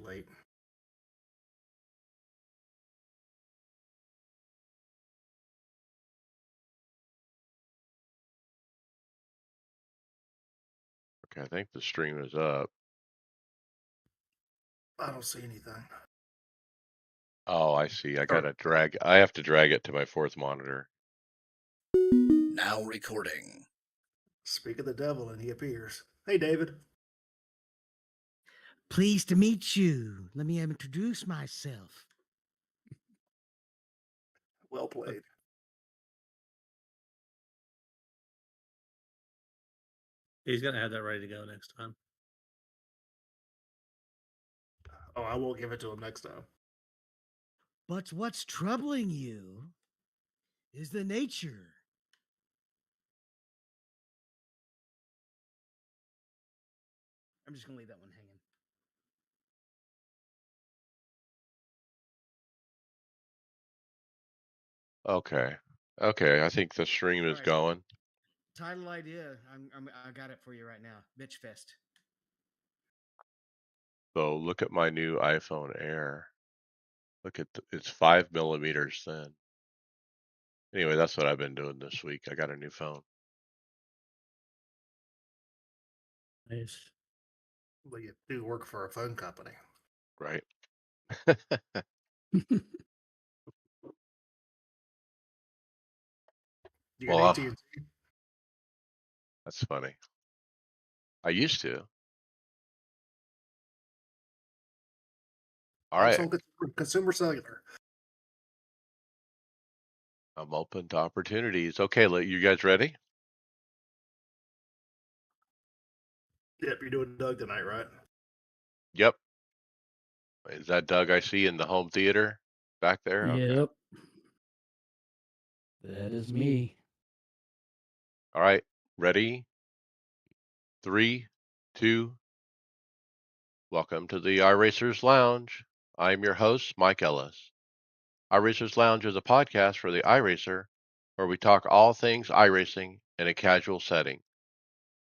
late. Okay, I think the stream is up. I don't see anything. Oh, I see. I have to drag it to my fourth monitor. Now recording. Speak of the devil, and he appears. Hey, David. Pleased to meet you. Let me introduce myself. Well played. He's gonna have that ready to go next time. Oh, I will give it to him next time. But what's troubling you is the nature. I'm just gonna leave that one hanging. Okay. Okay, I think the stream is Alright. going. Title idea. I got it for you right now. Bitch Fest. So look at my new iPhone Air. Look at it's 5 millimeters thin. Anyway, that's what I've been doing this week. I got a new phone. Nice. Well, you do work for a phone company. Right. You Well, got AT&T? that's funny. I used to. All right. On consumer cellular. I'm open to opportunities. Okay, you guys ready? Yep, you're doing Doug tonight, right? Yep. Is that Doug I see in the home theater back there? Okay. Yep. That is me. All right. Ready? 3, 2. Welcome to the iRacers Lounge. I'm your host, Mike Ellis. iRacers Lounge is a podcast for the iRacer where we talk all things iRacing in a casual setting.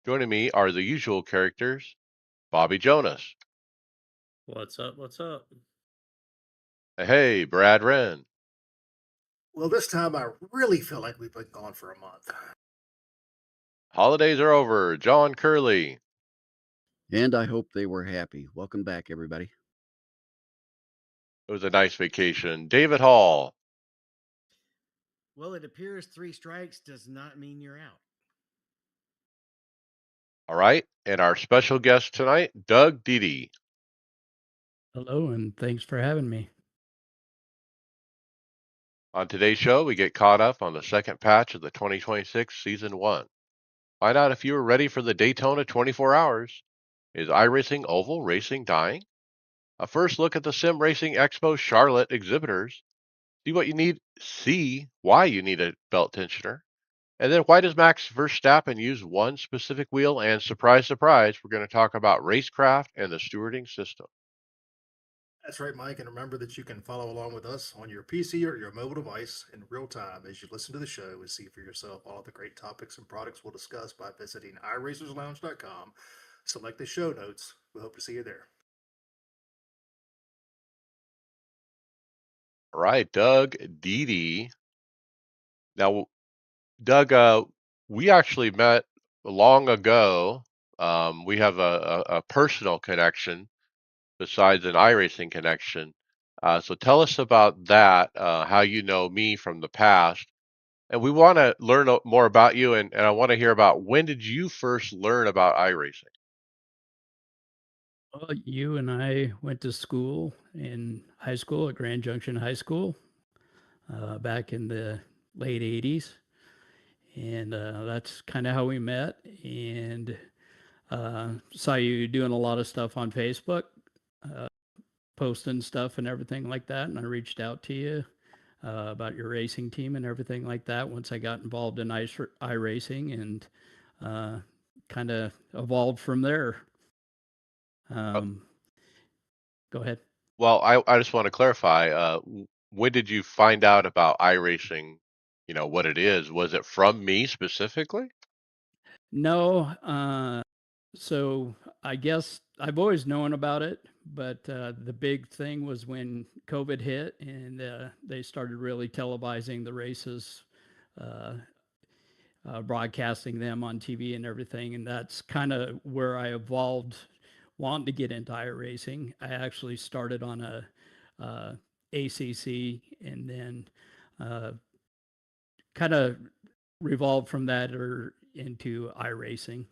Joining me are the usual characters, Bobby Jonas. What's up? What's up? Hey, Brad Wren. Well, this time I really feel like we've been gone for a month. Holidays are over, John Curley. And I hope they were happy. Welcome back, everybody. It was a nice vacation, David Hall. Well, it appears 3 strikes does not mean you're out. All right, and our special guest tonight, Doug Dede. Hello, and thanks for having me. On today's show, we get caught up on the second patch of the 2026 Season 1. Find out if you are ready for the Daytona 24 Hours. Is iRacing Oval Racing dying? A first look at the Sim Racing Expo Charlotte exhibitors. See why you need a belt tensioner. And then why does Max Verstappen use one specific wheel? And surprise, surprise, we're going to talk about racecraft and the stewarding system. That's right, Mike. And remember that you can follow along with us on your PC or your mobile device in real time as you listen to the show and see for yourself all of the great topics and products we'll discuss by visiting iRacersLounge.com. Select the show notes. We hope to see you there. All right, Doug Dede. Now, Doug, we actually met long ago. We have a personal connection besides an iRacing connection. So tell us about that, how you know me from the past. And we want to learn more about you, and I want to hear about when did you first learn about iRacing? Well, you and I went to school in high school at Grand Junction High School back in the late 80s. And that's kind of how we met. And saw you doing a lot of stuff on Facebook, posting stuff and everything like that. And I reached out to you about your racing team and everything like that once I got involved in iRacing and kind of evolved from there. Go ahead. Well, I just want to clarify. When did you find out about iRacing? You know what it is. Was it from me specifically? No. So I guess I've always known about it, but the big thing was when COVID hit and they started really televising the races, uh, broadcasting them on TV and everything. And that's kind of where I evolved wanting to get into iRacing. I actually started on a uh, ACC and then uh, kind of revolved from that or into iRacing.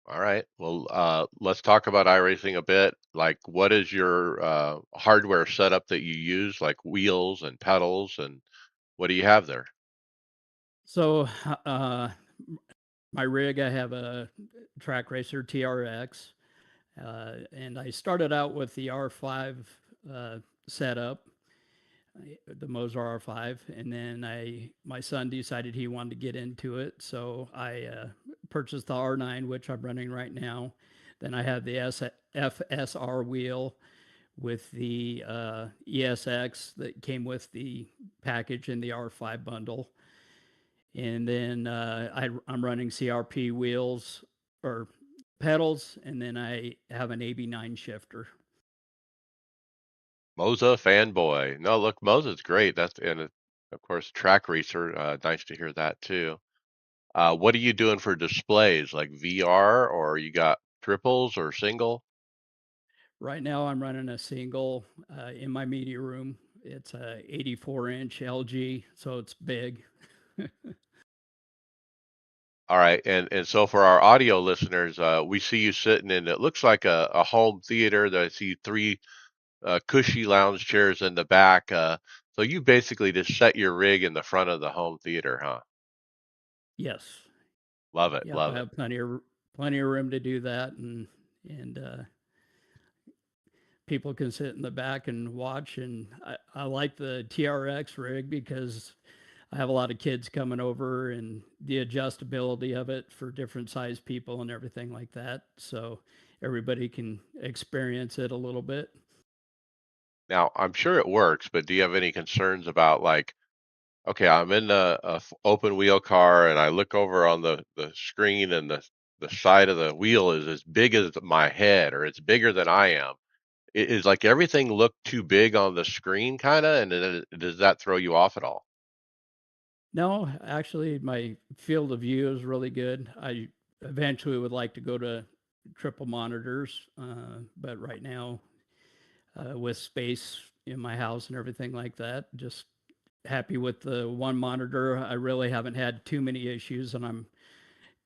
All right. Well, let's talk about iRacing a bit. Like, what is your hardware setup that you use, like wheels and pedals, and what do you have there? So, my rig, I have a track racer TRX, and I started out with the R5 setup, the Moser R5, and then my son decided he wanted to get into it, so I purchased the R9, which I'm running right now. Then I have the FSR wheel with the ESX that came with the package in the R5 bundle. And then I'm running CRP wheels or pedals, and then I have an AB9 shifter. Moza fanboy. No, look, Moza's great. Of course, track racer. Nice to hear that too. What are you doing for displays, like VR, or you got triples or single? Right now, I'm running a single in my media room. It's a 84-inch LG, so it's big. All right, and so for our audio listeners, we see you sitting in it looks like a home theater. That I see three cushy lounge chairs in the back. So you basically just set your rig in the front of the home theater, huh? Yes. Love it, Yep. I love it. have plenty of room to do that, and people can sit in the back and watch. And I like the TRX rig because I have a lot of kids coming over and the adjustability of it for different size people and everything like that. So everybody can experience it a little bit. Now, I'm sure it works, but do you have any concerns about like, okay, I'm in open wheel car and I look over on the screen and the side of the wheel is as big as my head or it's bigger than I am. Is like everything look too big on the screen kind of, and then does that throw you off at all? No, actually, my field of view is really good. I eventually would like to go to triple monitors, but right now, with space in my house and everything like that, just happy with the one monitor. I really haven't had too many issues, and I'm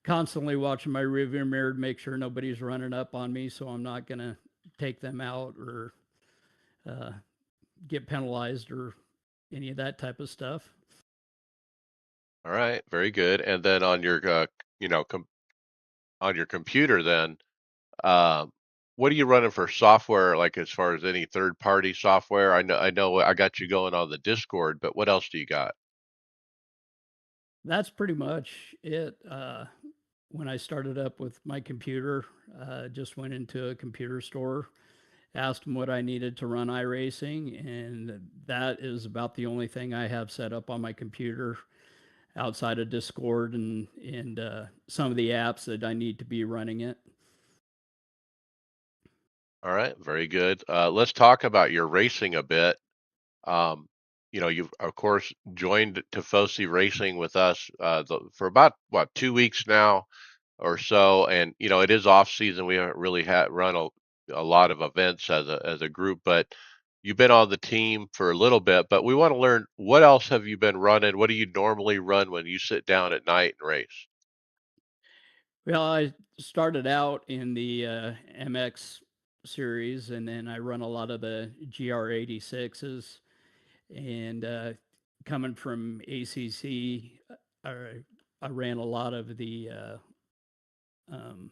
constantly watching my rearview mirror to make sure nobody's running up on me, so I'm not gonna take them out or uh, get penalized or any of that type of stuff. All right, very good. And then on your you know, on your computer then, um, what are you running for software, like as far as any third-party software? I know I got you going on the Discord, but what else do you got? That's pretty much it. When I started up with my computer, just went into a computer store, asked them what I needed to run iRacing, and that is about the only thing I have set up on my computer outside of Discord and some of the apps that I need to be running it. All right, very good. Let's talk about your racing a bit. Um, you've of course joined Tifosi Racing with us for about what 2 weeks now or so, and it is off season. We haven't really had run a lot of events as a group, but you've been on the team for a little bit. But we want to learn what else have you been running? What do you normally run when you sit down at night and race? Well, I started out in the MX series, and then I run a lot of the GR86s. And coming from ACC, I ran a lot of um,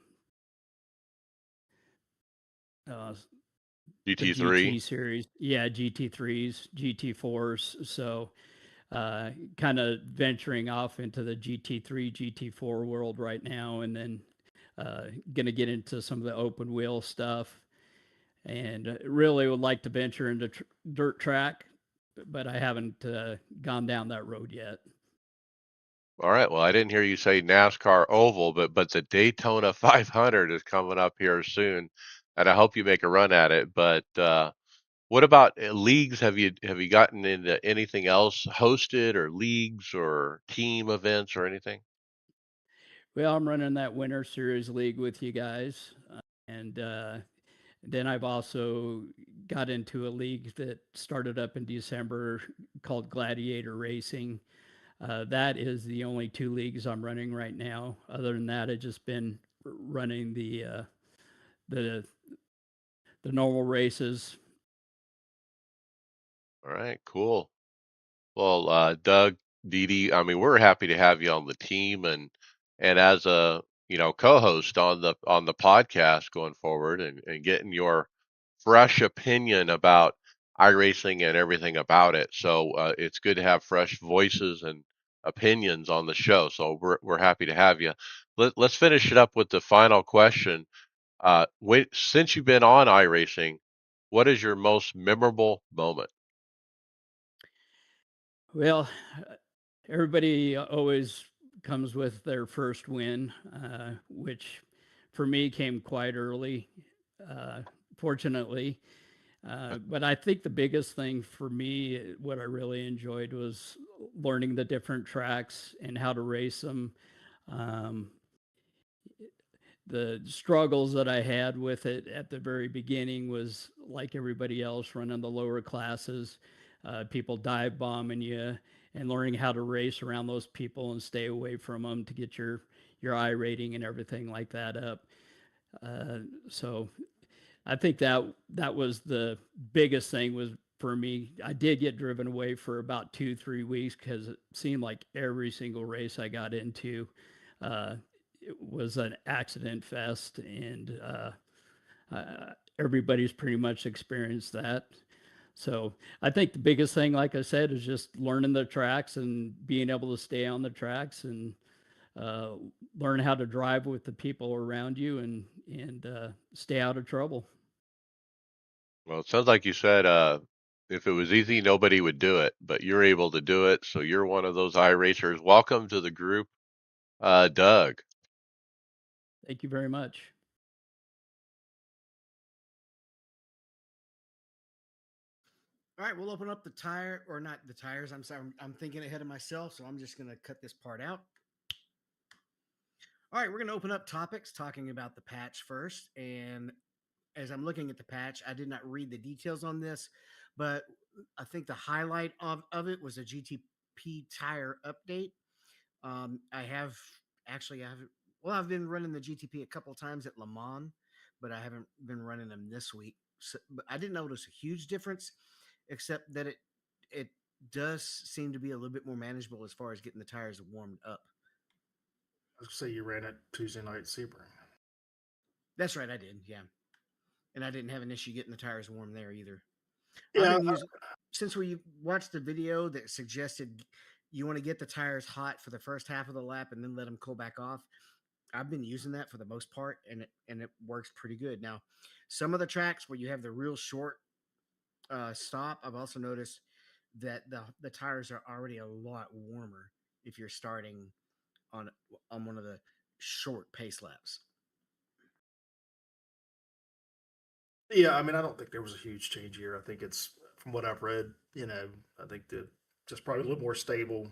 uh, the GT3. GT series. Yeah, GT3s, GT4s. So kind of venturing off into the GT3, GT4 world right now, and then going to get into some of the open wheel stuff. And really would like to venture into dirt track, but I haven't gone down that road yet. All right. Well, I didn't hear you say NASCAR oval, but the Daytona 500 is coming up here soon. and I hope you make a run at it. But what about leagues? Have you gotten into anything else, hosted or leagues or team events or anything? Well, I'm running that Winter Series league with you guys, and then I've also got into a league that started up in December called Gladiator Racing. That is the only two leagues I'm running right now. Other than that, I've just been running the the normal races. All right, cool. Well, Doug, Dee Dee, I mean, we're happy to have you on the team and as a co-host on the podcast going forward and getting your fresh opinion about iRacing and everything about it. So it's good to have fresh voices and opinions on the show. So we're happy to have you. Let's finish it up with the final question. Since you've been on iRacing, what is your most memorable moment? Well, everybody always comes with their first win, which for me came quite early, uh, fortunately. But I think the biggest thing for me, what I really enjoyed was learning the different tracks and how to race them. Um, the struggles that I had with it at the very beginning was like everybody else running the lower classes, people dive bombing you, and learning how to race around those people and stay away from them to get your I rating and everything like that up. Uh, so I think that was the biggest thing was for me. I did get driven away for about 2 3 weeks because it seemed like every single race I got into uh, it was an accident fest, and everybody's pretty much experienced that. So I think the biggest thing, like I said, is just learning the tracks and being able to stay on the tracks and uh, learn how to drive with the people around you and stay out of trouble. Well, it sounds like you said if it was easy, nobody would do it, but you're able to do it. So you're one of those iRacers. Welcome to the group, Doug. Thank you very much. All right, we'll open up the tire or not the tires. I'm sorry, I'm thinking ahead of myself, so I'm just going to cut this part out. All right, we're going to open up topics talking about the patch first. And as I'm looking at the patch, I did not read the details on this, but I think the highlight of it was a GTP tire update. I have actually, I haven't, well, I've been running the GTP a couple of times at Le Mans, but I haven't been running them this week. So, but I didn't notice a huge difference, except that it does seem to be a little bit more manageable as far as getting the tires warmed up. I was gonna say you ran it Tuesday night at Sebring. That's right, I did, yeah, and I didn't have an issue getting the tires warm there either. I've Yeah, been using since we watched the video that suggested you want to get the tires hot for the first half of the lap and then let them cool back off. I've been using that for the most part, and it works pretty good. Now, some of the tracks where you have the real short stop, I've also noticed that the tires are already a lot warmer if you're starting on on one of the short pace laps. yeah. I mean, I don't think there was a huge change here. I think it's from what I've read. I think that just probably a little more stable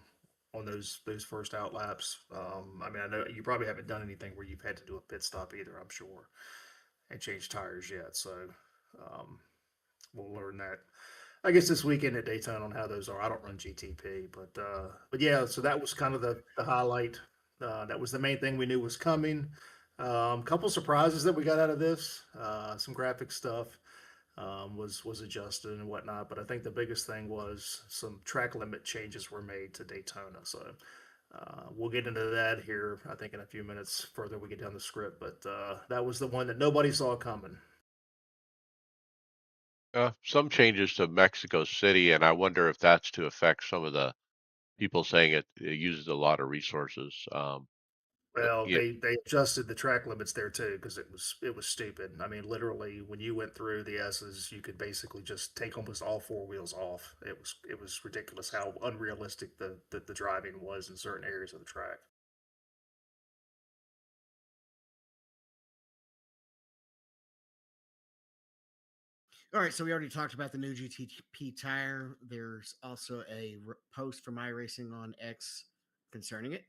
on those first out laps. I mean, I know you probably haven't done anything where you've had to do a pit stop either. I'm sure and change tires yet. So um, we'll learn that. I guess this weekend at Daytona on how those are. I don't run GTP, but yeah. So that was kind of the highlight. That was the main thing we knew was coming. Couple surprises that we got out of this. Some graphic stuff was adjusted and whatnot. But I think the biggest thing was some track limit changes were made to Daytona. So we'll get into that here. I think in a few minutes further we get down the script. But that was the one that nobody saw coming. Some changes to Mexico City, and I wonder if that's to affect some of the people saying it uses a lot of resources. Well, Yeah, they adjusted the track limits there too because it was stupid. I mean, literally, when you went through the S's, you could basically just take almost all four wheels off. It was ridiculous how unrealistic the driving was in certain areas of the track. All right, so we already talked about the new GTP tire. There's also a post from iRacing on X concerning it.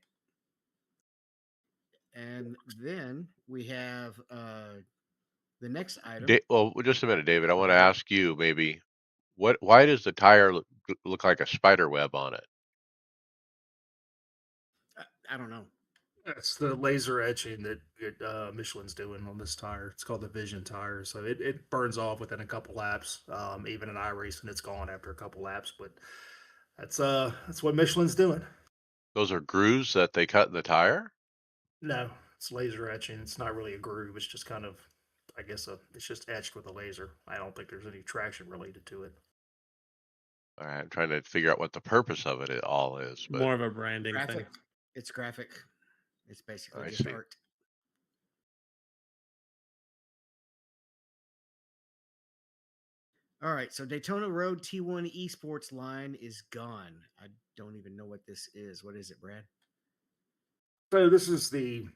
And then we have the next item. Well, just a minute, David. I want to ask you maybe why does the tire look like a spider web on it? I don't know. That's the laser etching that Michelin's doing on this tire. It's called the Vision tire, so it burns off within a couple laps. Even in iRacing, it's gone after a couple laps. But that's what Michelin's doing. Those are grooves that they cut in the tire? No, it's laser etching. It's not really a groove. It's just kind of, I guess, it's just etched with a laser. I don't think there's any traction related to it. All right, I'm trying to figure out what the purpose of it all is, but More of a branding thing. Graphic. It's graphic. It's basically I just see. art. All right, so Daytona Road T1 Esports line is gone. I don't even know what this is. What is it, Brad? So this is the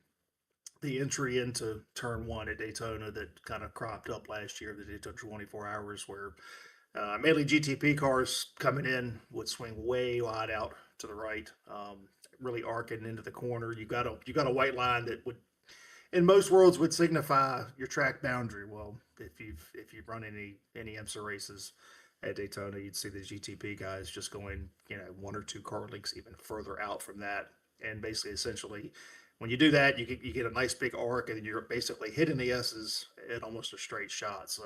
entry into turn one at Daytona that kind of cropped up last year, the Daytona 24 hours, where mainly GTP cars coming in would swing way wide out to the right, really arcing into the corner. You got a white line that would, in most worlds, would signify your track boundary. Well, if you've run any IMSA races at Daytona, you'd see the GTP guys just going, one or two car lengths even further out from that, and basically, essentially, when you do that, you get a nice big arc, and you're basically hitting the S's at almost a straight shot. So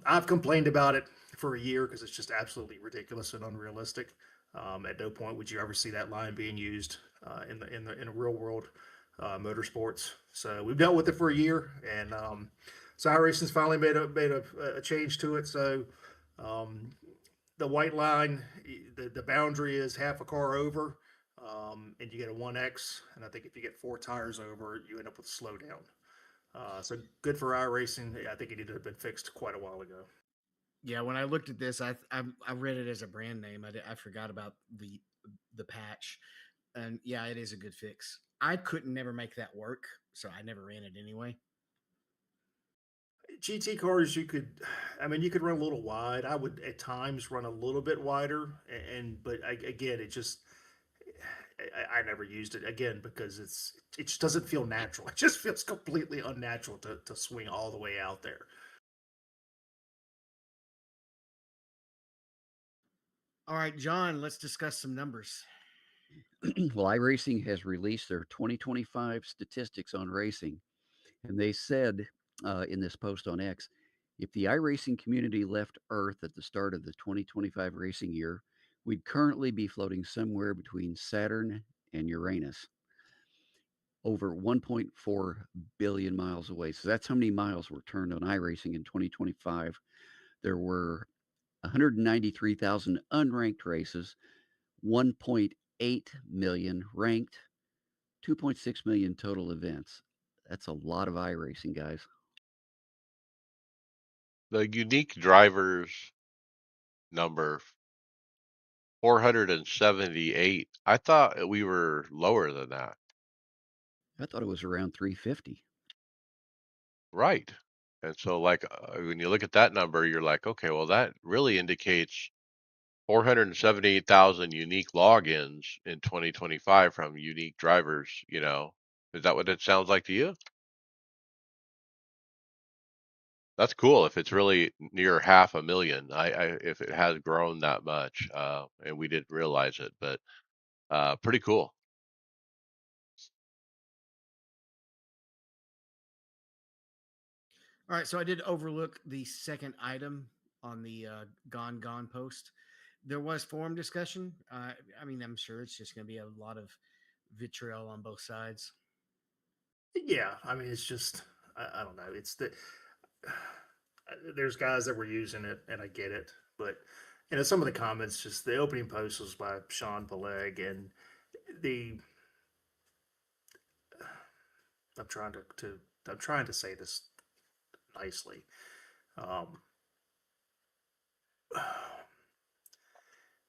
I've complained about it for a year because it's just absolutely ridiculous and unrealistic. At no point would you ever see that line being used in a real world motorsports. So we've dealt with it for a year, and so iRacing's finally made a change to it. So the white line, the boundary is half a car over, and you get a 1X. And I think if you get four tires over, you end up with a slowdown. So good for iRacing. I think it needed to have been fixed quite a while ago. Yeah, when I looked at this, I read it as a brand name. I forgot about the patch, and yeah, it is a good fix. I couldn't never make that work, so I never ran it anyway. GT cars, you could run a little wide. I would at times run a little bit wider, but again, it just, I never used it again because it just doesn't feel natural. It just feels completely unnatural to swing all the way out there. All right, John, let's discuss some numbers. Well, iRacing has released their 2025 statistics on racing, and they said in this post on X, if the iRacing community left Earth at the start of the 2025 racing year, we'd currently be floating somewhere between Saturn and Uranus, over 1.4 billion miles away. So that's how many miles were turned on iRacing in 2025. There were 193,000 unranked races, 1.8 million ranked, 2.6 million total events. That's a lot of iRacing, guys. the unique drivers number 478. I thought we were lower than that. I thought it was around 350. Right. And so, like, when you look at that number, you're like, okay, well, that really indicates 478,000 unique logins in 2025 from unique drivers. Is that what it sounds like to you? That's cool if it's really near 500,000. If it has grown that much, and we didn't realize it, but pretty cool. All right, so I did overlook the second item on the Gone post. There was forum discussion. I'm sure it's just going to be a lot of vitriol on both sides. Yeah, it's just, I don't know. It's the there's guys that were using it, and I get it, but some of the comments, just the opening post was by Sean Peleg, and the I'm trying I'm trying to say this nicely. Um,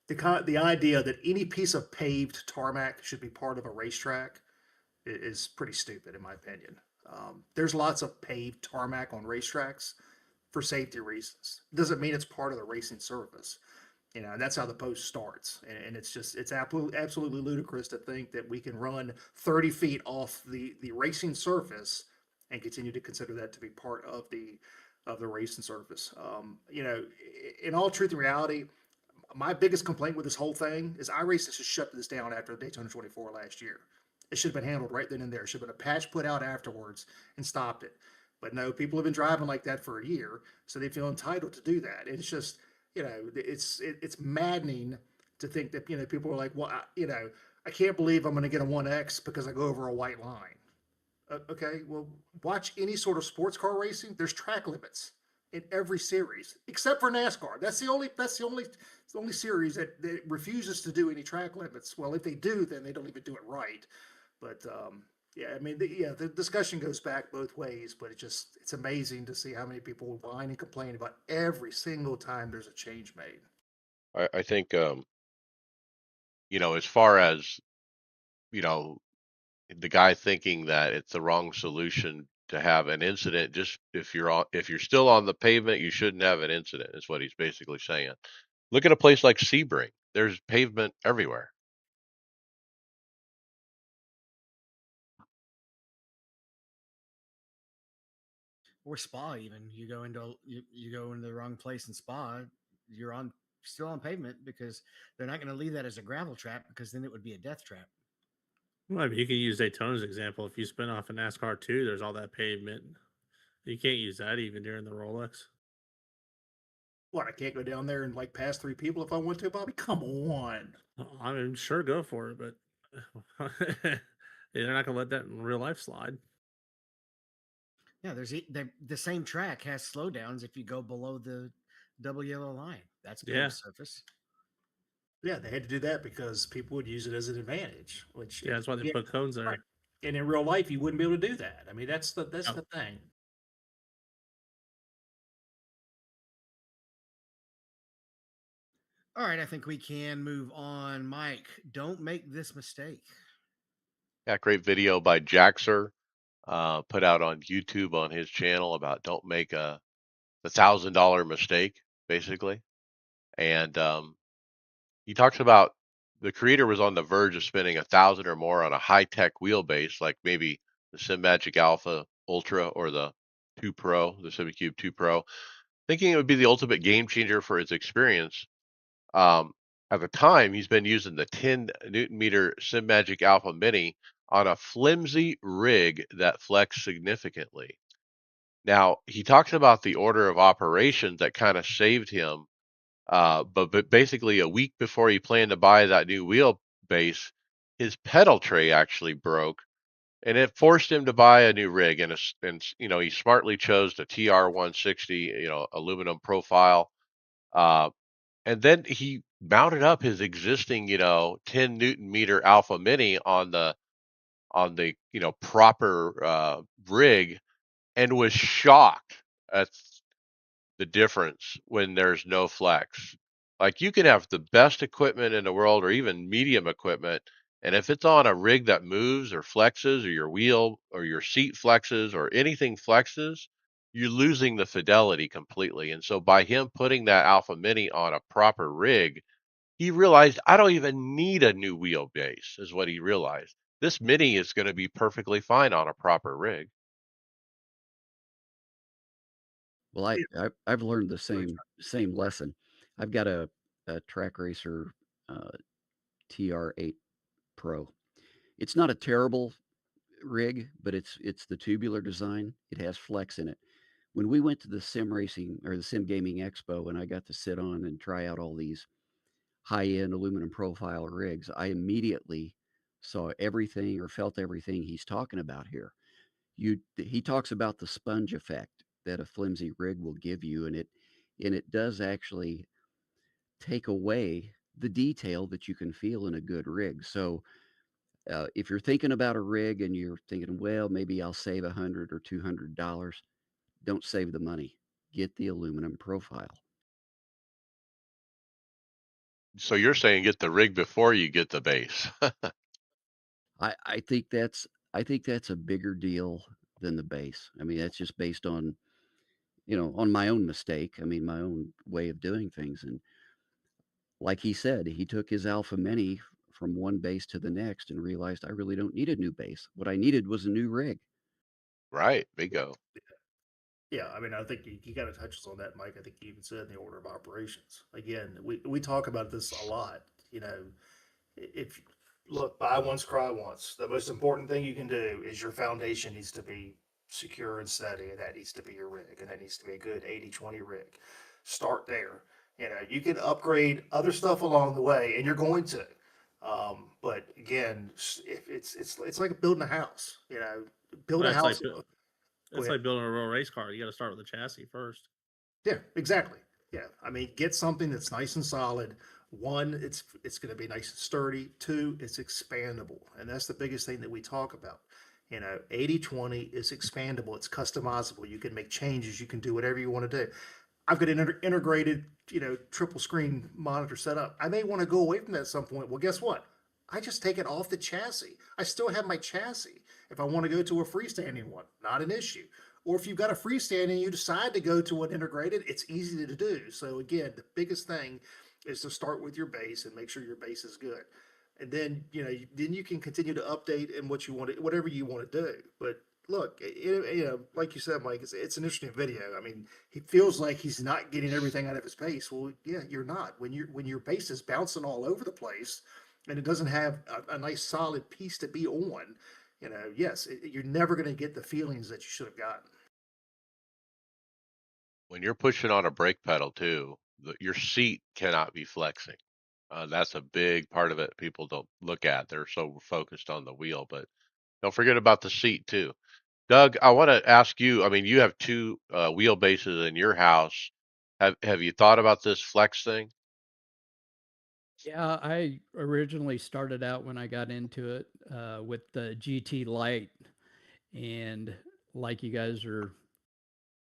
the idea that any piece of paved tarmac should be part of a racetrack is pretty stupid, in my opinion. There's lots of paved tarmac on racetracks. for safety reasons. Doesn't mean it's part of the racing service. And that's how the post starts. And it's just, it's absolutely ludicrous to think that we can run 30 feet off the racing surface and continue to consider that to be part of the racing surface. In all truth and reality, my biggest complaint with this whole thing is iRacing should shut this down after the Daytona 24 last year. It should have been handled right then and there. It should have been a patch put out afterwards and stopped it. But no, people have been driving like that for a year, so they feel entitled to do that. It's just, it's maddening to think that people are like, well, I can't believe I'm going to get a 1X because I go over a white line. Okay, well, watch any sort of sports car racing. There's track limits in every series except for NASCAR. That's the only series that refuses to do any track limits. Well, if they do, then they don't even do it right. But yeah, I mean, the discussion goes back both ways, but it's amazing to see how many people whine and complain about every single time there's a change made. I think, as far as, you know, the guy thinking that it's the wrong solution to have an incident, just if you're still on the pavement, you shouldn't have an incident, is what he's basically saying. Look at a place like Sebring. There's pavement everywhere. Or Spa, even you go into the wrong place in Spa, you're on still on pavement because they're not going to leave that as a gravel trap because then it would be a death trap. Well, I mean, you can use Daytona's example. If you spin off a NASCAR too, there's all that pavement. You can't use that even during the Rolex. What, I can't go down there and like pass three people if I want to, Bobby? Come on. I mean, sure, go for it, but they're not going to let that in real life slide. Yeah, the same track has slowdowns if you go below the double yellow line. That's Yeah. paved surface. Yeah, they had to do that because people would use it as an advantage, which Yeah, that's why they yeah, put cones there. right. And in real life, you wouldn't be able to do that. I mean, that's No. the thing. All right, I think we can move on. Mike, don't make this mistake. Yeah, great video by Jaxer, put out on YouTube on his channel about don't make the $1,000 mistake, basically. And he talks about the creator was on the verge of spending 1,000 or more on a high tech wheelbase, like maybe the SimMagic Alpha Ultra or the 2 Pro, the SimiCube 2 Pro, thinking it would be the ultimate game changer for his experience. Um, at the time, he's been using the 10 Newton meter SimMagic Alpha Mini on a flimsy rig that flexed significantly. Now, he talks about the order of operations that kind of saved him, but basically a week before he planned to buy that new wheelbase, his pedal tray actually broke, and it forced him to buy a new rig. And he smartly chose the TR160, aluminum profile. And then he mounted up his existing, 10 Newton meter Alpha Mini on the proper rig, and was shocked at the difference when there's no flex. Like, you can have the best equipment in the world or even medium equipment, and if it's on a rig that moves or flexes, or your wheel or your seat flexes or anything flexes, you're losing the fidelity completely. And so by him putting that Alpha Mini on a proper rig, he realized, I don't even need a new wheelbase, is what he realized. This Mini is going to be perfectly fine on a proper rig. Well, I've learned the same lesson. I've got a track racer uh, TR8 Pro. It's not a terrible rig, but it's the tubular design. It has flex in it. When we went to the sim racing or the sim gaming expo and I got to sit on and try out all these high-end aluminum profile rigs, I immediately saw everything or felt everything he's talking about here. He talks about the sponge effect that a flimsy rig will give you, and it does actually take away the detail that you can feel in a good rig. So if you're thinking about a rig and you're thinking, well, maybe I'll save $100 or $200, don't save the money. Get the aluminum profile. So you're saying get the rig before you get the base. I think that's I think that's a bigger deal than the base. I mean, that's just based on on my own mistake. I mean, my own way of doing things. And like he said, he took his Alpha Mini from one base to the next and realized I really don't need a new base. What I needed was a new rig. Right. Bingo. Yeah, I mean, I think you got to touch us on that, Mike. I think you even said in the order of operations. Again, we talk about this a lot. You know, if look, buy once, cry once. The most important thing you can do is your foundation needs to be secure and steady, and that needs to be your rig, and that needs to be a good 80-20 rig. Start there. You know, you can upgrade other stuff along the way, and you're going to. But again, if it's like building a house. You know, build a That's house. like Go it's ahead. like building a real race car. You got to start with the chassis first. Yeah, exactly. Yeah, I mean, get something that's nice and solid. One, it's going to be nice and sturdy. Two, it's expandable, and that's the biggest thing that we talk about. You know, 80-20 is expandable. It's customizable. You can make changes. You can do whatever you want to do. I've got an integrated, triple screen monitor set up. I may want to go away from that at some point. Well, guess what? I just take it off the chassis. I still have my chassis. If I want to go to a freestanding one, not an issue. Or if you've got a freestanding, you decide to go to an integrated, it's easy to do. So again, the biggest thing is to start with your base and make sure your base is good. And then, then you can continue to update and what you want to, whatever you want to do. But look, like you said, Mike, it's an interesting video. I mean, he feels like he's not getting everything out of his base. Well, yeah, you're not. When your base is bouncing all over the place, and it doesn't have a nice solid piece to be on, yes, you're never going to get the feelings that you should have gotten. When you're pushing on a brake pedal too, your seat cannot be flexing. That's a big part of it. People don't look at. They're so focused on the wheel, but don't forget about the seat too. Doug, I want to ask you. I mean, you have two wheelbases in your house. Have you thought about this flex thing? Yeah, I originally started out when I got into it with the GT Lite, and like you guys are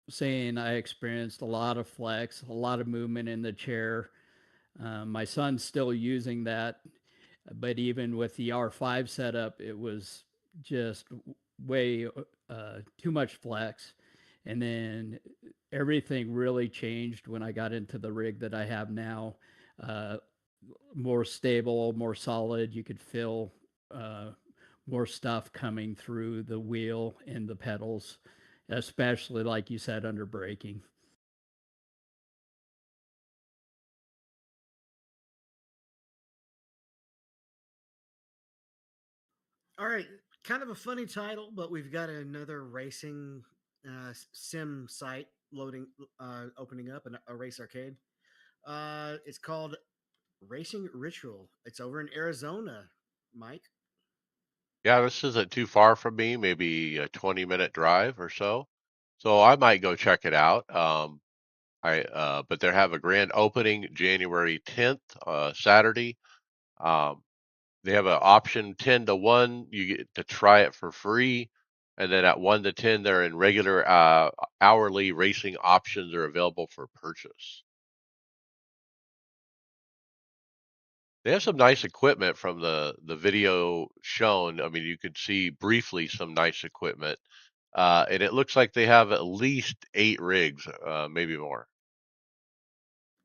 saying, I experienced a lot of flex, a lot of movement in the chair. My son's still using that, but even with the R5 setup, it was just way too much flex. And then everything really changed when I got into the rig that I have now. Uh, More stable, more solid. You could feel uh, more stuff coming through the wheel and the pedals, especially like you said, under braking. All right, kind of a funny title, but we've got another racing sim site loading, opening up a race arcade. It's called Racing Ritual. It's over in Arizona, Mike. Yeah, this isn't too far from me, maybe a 20-minute drive or so. So I might go check it out. But they have a grand opening January 10th, Saturday. Um, they have an option 10 to 1. You get to try it for free. And then at 1 to 10, they're in regular hourly racing options are available for purchase. They have some nice equipment from the video shown. I mean, you could see briefly some nice equipment. And it looks like they have at least 8 rigs, maybe more.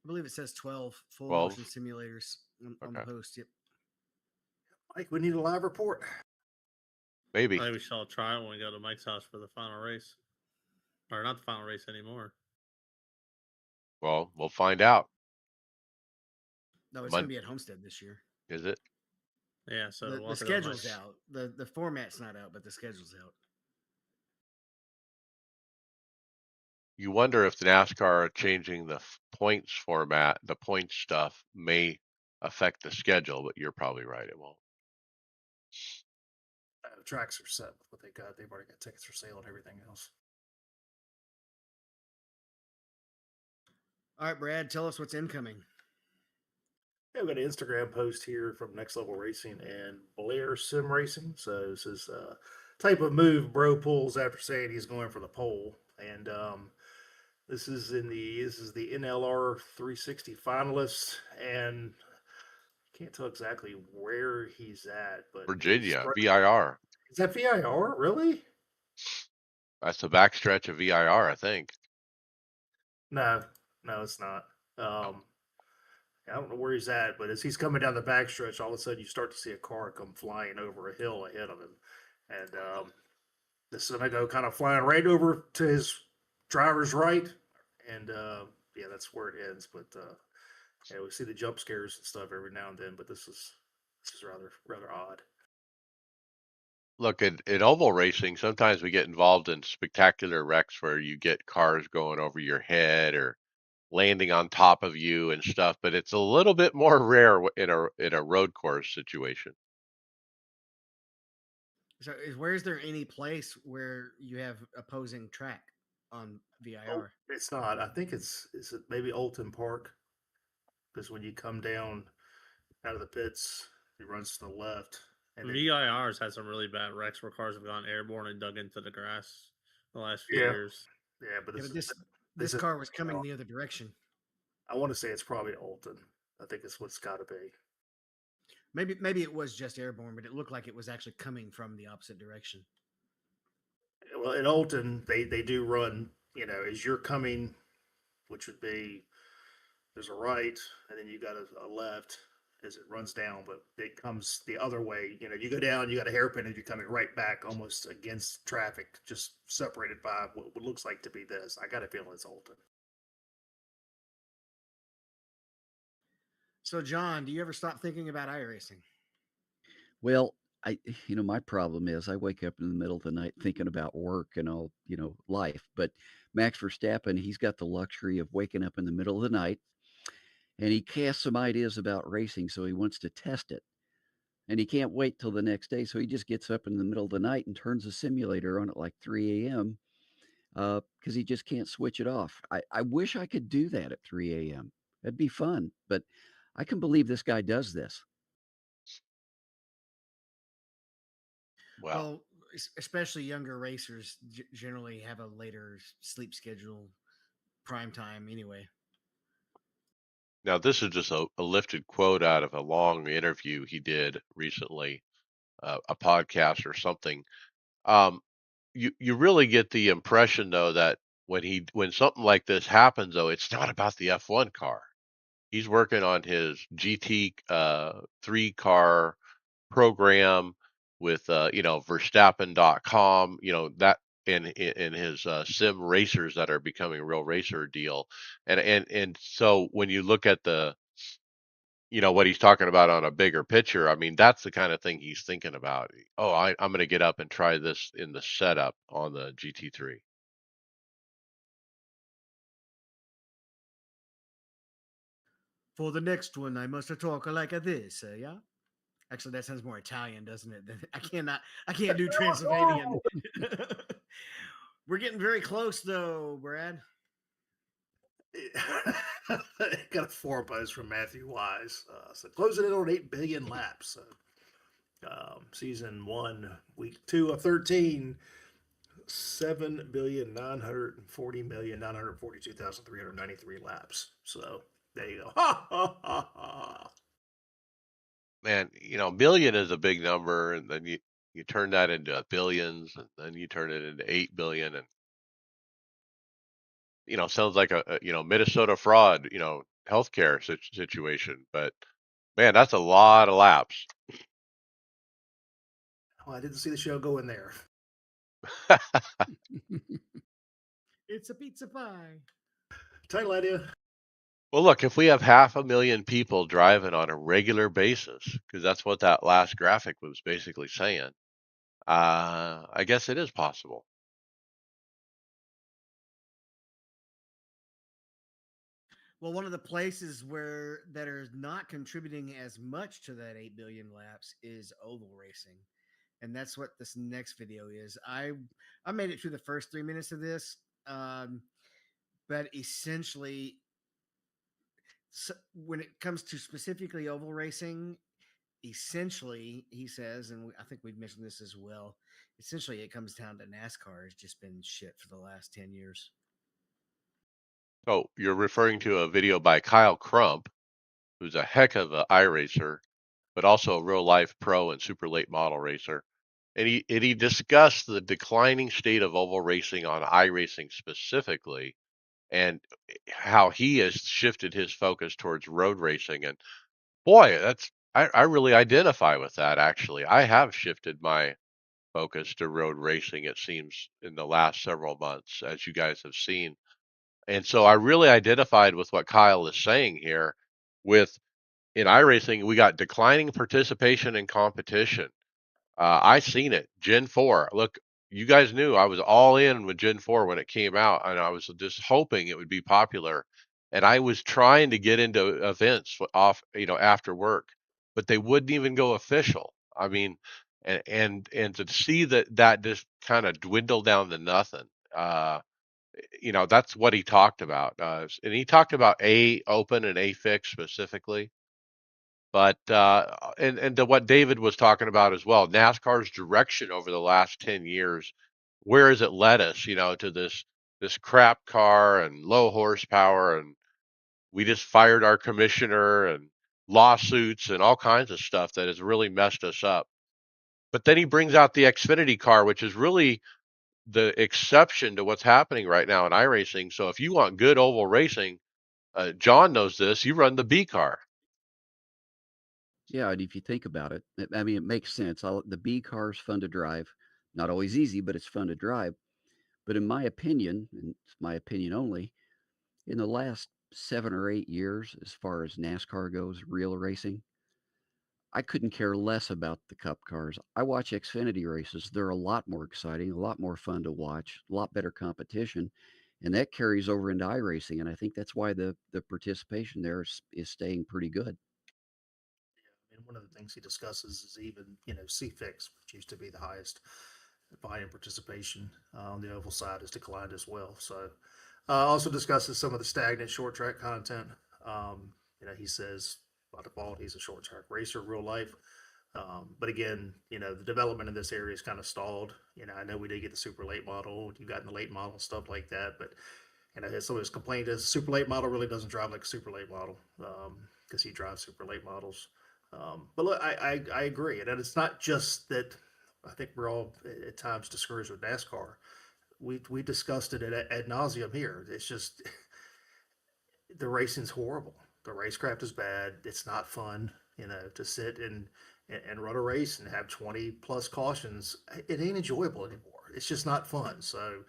I believe it says 12 full motion 12. simulators on the Okay. post. Yep. Mike, we need a live report. Maybe. I think we shall try it when we go to Mike's house for the final race, or not the final race anymore. Well, we'll find out. No, it's going Mon to be at Homestead this year. Is it? Yeah, so The, we'll the have to go to schedule's Mike's. out. The format's not out, but the schedule's out. You wonder if the NASCAR changing the points format, the points stuff may affect the schedule, but you're probably right, it won't. The tracks are set with what they got. They've already got tickets for sale and everything else. All right, Brad, tell us what's incoming. Yeah, we've got an Instagram post here from Next Level Racing and Blair Sim Racing. So this is type of move Bro pulls after saying he's going for the pole. And this is the NLR 360 finalist, and can't tell exactly where he's at, but he's Virginia, right. VIR. Is that VIR really? That's the backstretch of VIR, I think. No, no, it's not. Um, I don't know where he's at, but as he's coming down the backstretch, all of a sudden you start to see a car come flying over a hill ahead of him, and this is gonna go kind of flying right over to his driver's right, and yeah, that's where it ends. But yeah, we see the jump scares and stuff every now and then, but this is rather odd. Look, in oval racing, sometimes we get involved in spectacular wrecks where you get cars going over your head or landing on top of you and stuff, but it's a little bit more rare in a road course situation. So, where's there any place where you have opposing track on Oh, VIR? it's not. I think it's is it maybe Alton Park because when you come down out of the pits, it runs to the left, and then VIRs had some really bad wrecks where cars have gone airborne and dug into the grass the last few yeah, years. yeah. But Yeah, this but is this this is. car was coming the other direction. I want to say it's probably Alton. I think it's what's got to be. Maybe it was just airborne, but it looked like it was actually coming from the opposite direction. Well, in Alton, they do run. You know, as you're coming, which would be there's a right, and then you got a left as it runs down, but it comes the other way. You know, you go down, you got a hairpin, and you're coming right back almost against traffic, just separated by what looks like to be this. I got a feeling it's Alton. So, John, do you ever stop thinking about iRacing? Well, I, my problem is I wake up in the middle of the night thinking about work and all, life. But Max Verstappen, he's got the luxury of waking up in the middle of the night and he casts some ideas about racing. So he wants to test it. And he can't wait till the next day. So he just gets up in the middle of the night and turns the simulator on at like 3 a.m. Because he just can't switch it off. I wish I could do that at 3 a.m. That'd be fun. But I can believe this guy does this. Well, Well, especially younger racers generally have a later sleep schedule, prime time anyway. now this is just a lifted quote out of a long interview he did recently, a podcast or something. Um, you really get the impression though that when something like this happens though, it's not about the F1 car. He's working on his GT 3 car program with Verstappen.com, that in his sim racers that are becoming real racer deal. And so when you look at what he's talking about on a bigger picture, I mean that's the kind of thing he's thinking about. Oh, I'm going to get up and try this in the setup on the GT3. For the next one, I must talk like this, yeah? Actually, that sounds more Italian, doesn't it? I can't do Transylvanian. We're getting very close, though, Brad. Got a four buzz from Matthew Wise. So closing in on 8 billion laps. Season one, week two of 13, 7,940,942,393 laps. So there you go. Ha ha ha ha. Man, million is a big number, and then you turn that into billions, and then you turn it into 8 billion, and sounds like a Minnesota fraud, healthcare situation. But man, that's a lot of laps. Well, I didn't see the show go in there. It's a pizza pie. Title idea. Well, look, if we have 500,000 people driving on a regular basis, because that's what that last graphic was basically saying, I guess it is possible. Well, one of the places where that are not contributing as much to that 8 billion laps is oval racing. And that's what this next video is. I made it through the first 3 minutes of this, but essentially, when it comes to specifically oval racing, essentially, he says, and I think we've mentioned this as well. Essentially, it comes down to NASCAR has just been shit for the last 10 years. Oh, you're referring to a video by Kyle Crump, who's a heck of a iRacer, but also a real life pro and super late model racer. And he discussed the declining state of oval racing on iRacing specifically, and how he has shifted his focus towards road racing. And boy, I really identify with that. Actually, I have shifted my focus to road racing, it seems, in the last several months, as you guys have seen. And so I really identified with what Kyle is saying here. With in iRacing, we got declining participation in competition. I seen it. Gen 4. Look, you guys knew I was all in with Gen 4 when it came out, and I was just hoping it would be popular. And I was trying to get into events off, after work, but they wouldn't even go official. I mean, and to see that just kind of dwindle down to nothing. That's what he talked about. And he talked about A Open and A Fix specifically. But and to what David was talking about as well, NASCAR's direction over the last 10 years, where has it led us, to this crap car and low horsepower, and we just fired our commissioner and lawsuits and all kinds of stuff that has really messed us up. But then he brings out the Xfinity car, which is really the exception to what's happening right now in iRacing. So if you want good oval racing, John knows this, you run the B car. Yeah, and if you think about it, I mean, it makes sense. The B car is fun to drive. Not always easy, but it's fun to drive. But in my opinion, and it's my opinion only, in the last 7 or 8 years, as far as NASCAR goes, real racing, I couldn't care less about the Cup cars. I watch Xfinity races. They're a lot more exciting, a lot more fun to watch, a lot better competition. And that carries over into iRacing. And I think that's why the participation there is staying pretty good. And one of the things he discusses is even, CFIX, which used to be the highest volume participation on the oval side, has declined as well. So, also discusses some of the stagnant short track content. He says by default he's a short track racer, real life. But again, the development in this area is kind of stalled. I know we did get the super late model, you got in the late model, stuff like that. But, some of his complaint is super late model really doesn't drive like a super late model because he drives super late models. But look, I agree. And it's not just that I think we're all at times discouraged with NASCAR. We discussed it ad nauseum here. It's just the racing's horrible. The racecraft is bad. It's not fun, to sit and run a race and have 20 plus cautions. It ain't enjoyable anymore. It's just not fun. So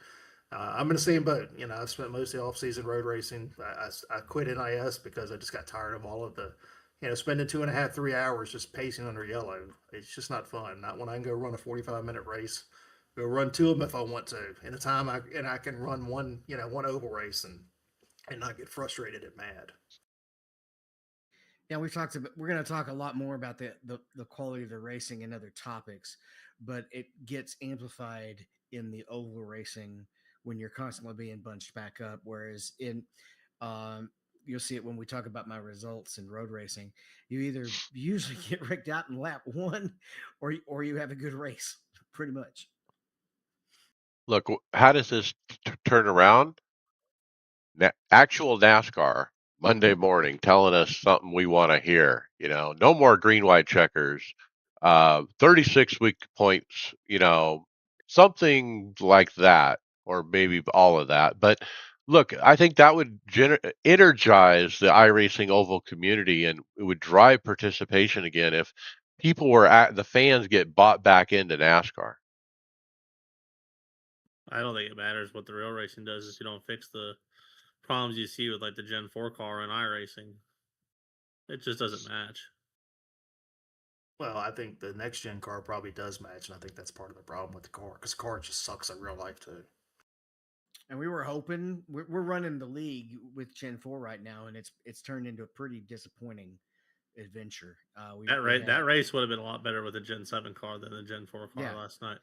I'm in the same boat. I've spent most of the off season road racing. I quit NIS because I just got tired of all of the, spending 2.5, 3 hours just pacing under yellow. It's just not fun. Not when I can go run a 45-minute race, go run two of them if I want to in a time I can run one oval race and not get frustrated and mad. Yeah, we're going to talk a lot more about the quality of the racing and other topics, but it gets amplified in the oval racing when you're constantly being bunched back up. Whereas um, you'll see it when we talk about my results in road racing. You either usually get wrecked out in lap one, or you have a good race, pretty much. Look, how does this turn around? Actual NASCAR Monday morning telling us something we want to hear. No more green white checkers. 36-week points. Something like that, or maybe all of that. But look, I think that would energize the iRacing oval community, and it would drive participation again if the fans get bought back into NASCAR. I don't think it matters what the real racing does if you don't fix the problems you see with like the Gen 4 car in iRacing. It just doesn't match. Well, I think the next gen car probably does match, and I think that's part of the problem with the car because the car just sucks in real life too. And we were hoping we're running the league with Gen 4 right now, and it's turned into a pretty disappointing adventure. That race would have been a lot better with a Gen 7 car than the Gen 4 car last night.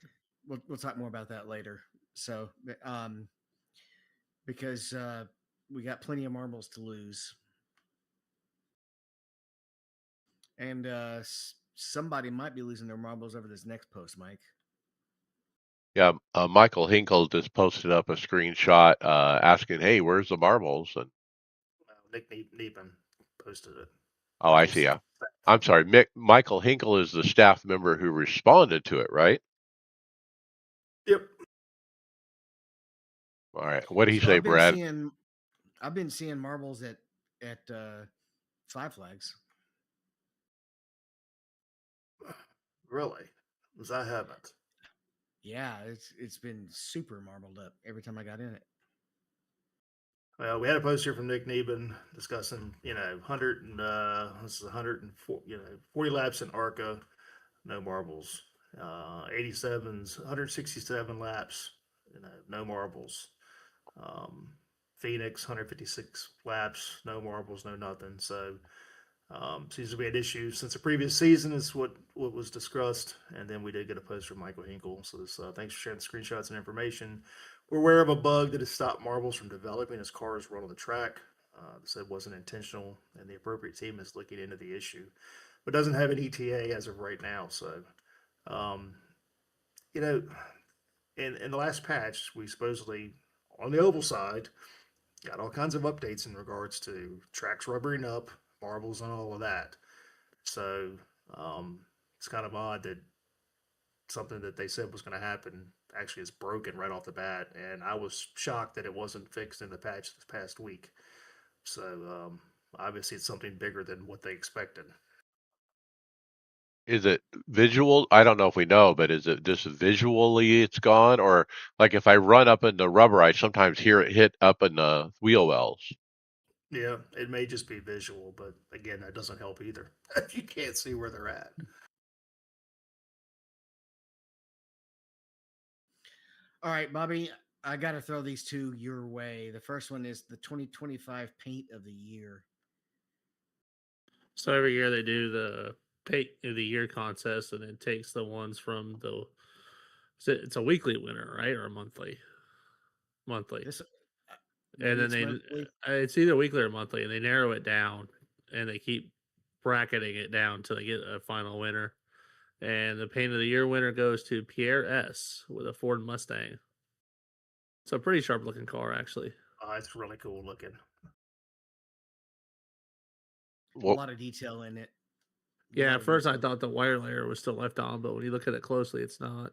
We'll talk more about that later. So, because we got plenty of marbles to lose, and somebody might be losing their marbles over this next post, Mike. Yeah, Michael Hinkle just posted up a screenshot asking, "Hey, where's the marbles?" And Nick Neepin posted it. oh, I see. Yeah, I'm sorry. Michael Hinkle is the staff member who responded to it, right? Yep. All right. What did he say, I've been Brad? seeing I've been seeing marbles at Five Flags. Really? Because I haven't. Yeah, it's been super marbled up every time I got in it. Well, we had a post here from Nick Neben discussing, 104, 40 laps in ARCA, no marbles. 87s, 167 laps, no marbles. Um, Phoenix, 156 laps, no marbles, no nothing. So seems to be an issue since the previous season is what was discussed. And then we did get a post from Michael Hinkle. So this, thanks for sharing the screenshots and information. We're aware of a bug that has stopped marbles from developing as cars run on the track. They said it wasn't intentional, and the appropriate team is looking into the issue, but doesn't have an ETA as of right now. So, um, you know, in the last patch, we supposedly on the oval side got all kinds of updates in regards to tracks rubbering up, marbles, and all of that. So um, it's kind of odd that something that they said was going to happen actually is broken right off the bat, and I was shocked that it wasn't fixed in the patch this past week. So obviously, it's something bigger than what they expected. Is it visual? I don't know if we know, but is it just visually it's gone? Or like if I run up in the rubber, I sometimes hear it hit up in the wheel wells. Yeah, it may just be visual, but again, that doesn't help either if you can't see where they're at. All right, Bobby, I got to throw these two your way. The first one is the 2025 Paint of the Year. So every year they do the paint of the year contest, and it takes the ones from the. It's a weekly winner, right, or a monthly? Monthly, This and maybe then it's monthly. it's either weekly or monthly, and they narrow it down, and they keep bracketing it down till they get a final winner. And the paint of the year winner goes to Pierre S with a Ford Mustang. It's a pretty sharp looking car, actually. It's really cool looking. A Well, lot of detail in it. A Yeah, lot at of first I detail. thought the wire layer was still left on, but when you look at it closely, it's not.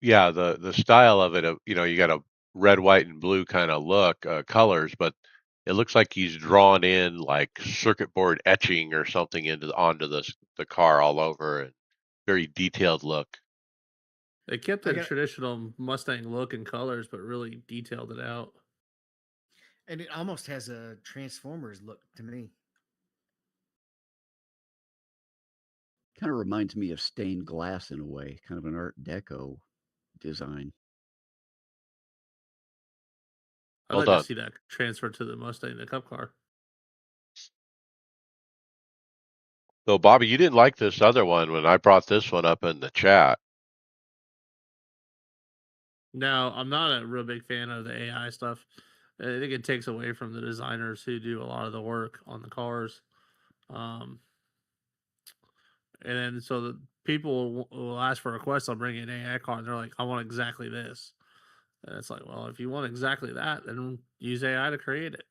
yeah, the style of it, you got a red, white, and blue kind of look, colors, but it looks like he's drawn in like circuit board etching or something onto the car all over, and very detailed look. They kept I the got, traditional Mustang look and colors, but really detailed it out. and it almost has a Transformers look to me. Kind of reminds me of stained glass in a way, kind of an Art Deco design. I'd Well like to done. see that transfer to the Mustang, the Cup car. So, Bobby, you didn't like this other one when I brought this one up in the chat. No, I'm not a real big fan of the AI stuff. I think it takes away from the designers who do a lot of the work on the cars. Um, and then so the people will ask for requests. I'll bring in an AI car, and they're like, "I want exactly this." And it's like, well, if you want exactly that, then use AI to create it.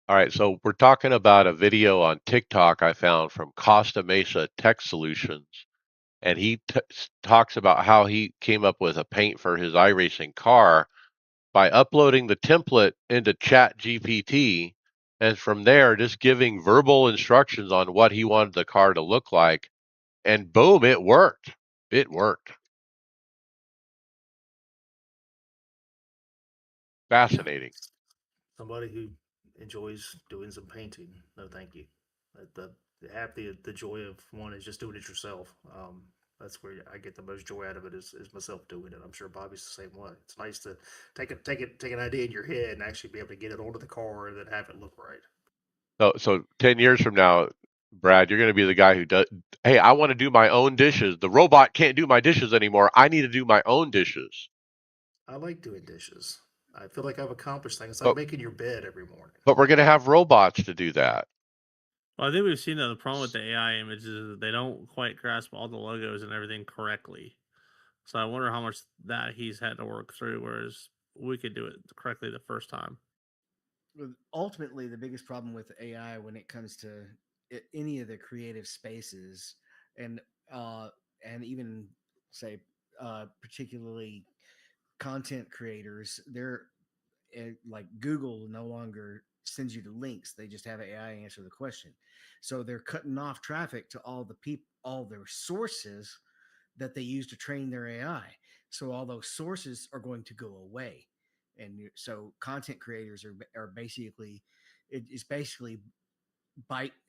All right, so we're talking about a video on TikTok I found from Costa Mesa Tech Solutions, and he talks about how he came up with a paint for his iRacing car by uploading the template into Chat GPT, and from there just giving verbal instructions on what he wanted the car to look like, and boom, it worked. It worked. Yeah, Fascinating. somebody who enjoys doing some painting. No, thank you. The joy of one is just doing it yourself. That's where I get the most joy out of it is myself doing it. I'm sure Bobby's the same way. It's nice to take an idea in your head and actually be able to get it onto the car and then have it look right. So 10 years from now, Brad, you're going to be the guy who does, hey, I want to do my own dishes. The robot can't do my dishes anymore. I need to do my own dishes. I like doing dishes. I feel like I've accomplished things. It's like But making your bed every morning. but we're going to have robots to do that. Well, I think we've seen that the problem with the AI images is that they don't quite grasp all the logos and everything correctly. So I wonder how much that he's had to work through, whereas we could do it correctly the first time. Ultimately, the biggest problem with AI when it comes to any of the creative spaces, and uh, and even say particularly content creators, they're like Google no longer sends you the links; they just have AI answer the question. So they're cutting off traffic to all the people, all their sources that they use to train their AI. So all those sources are going to go away, and so content creators are basically it's basically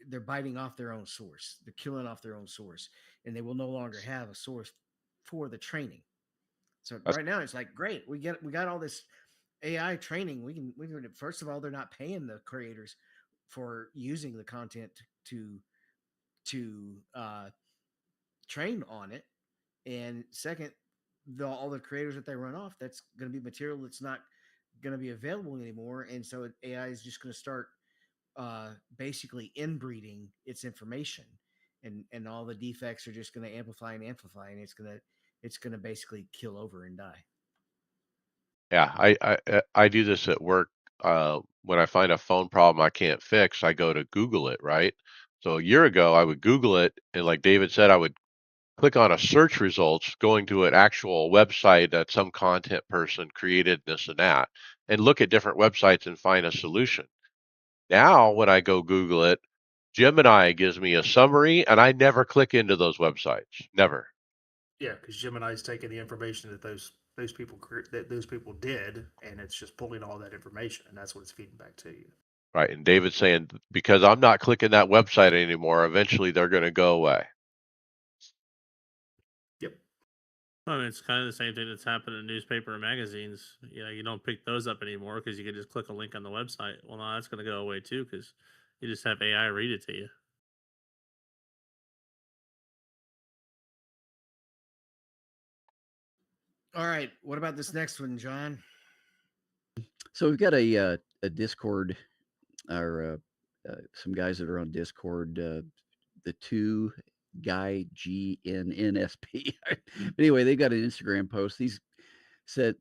they're biting off their own source. They're killing off their own source, and they will no longer have a source for the training. So That's, right now it's like great, we got all this AI training. We can first of all, they're not paying the creators for using the content to train on it. And second, all the creators that they run off, that's going to be material that's not going to be available anymore. And so AI is just going to start basically inbreeding its information, and all the defects are just going to amplify, and it's gonna basically kill over and die. yeah, I do this at work. When I find a phone problem I can't fix, I go to Google it, right? So a year ago, I would Google it, and like David said, I would click on a search results going to an actual website that some content person created this and that, and look at different websites and find a solution. Now, when I go Google it, Gemini gives me a summary, and I never click into those websites. Never. Yeah, because Gemini's taking the information that those people did, and it's just pulling all that information, and that's what it's feeding back to you. Right. And David's saying, because I'm not clicking that website anymore, eventually they're going to go away. Yep. I mean, it's kind of the same thing that's happened in newspaper and magazines. You don't pick those up anymore because you can just click a link on the website. Well, now that's going to go away too because you just have AI read it to you. All right, what about this next one, John? So we've got a Discord, or some guys that are on Discord. The two guy GNNSP. Anyway, they got an Instagram post. These said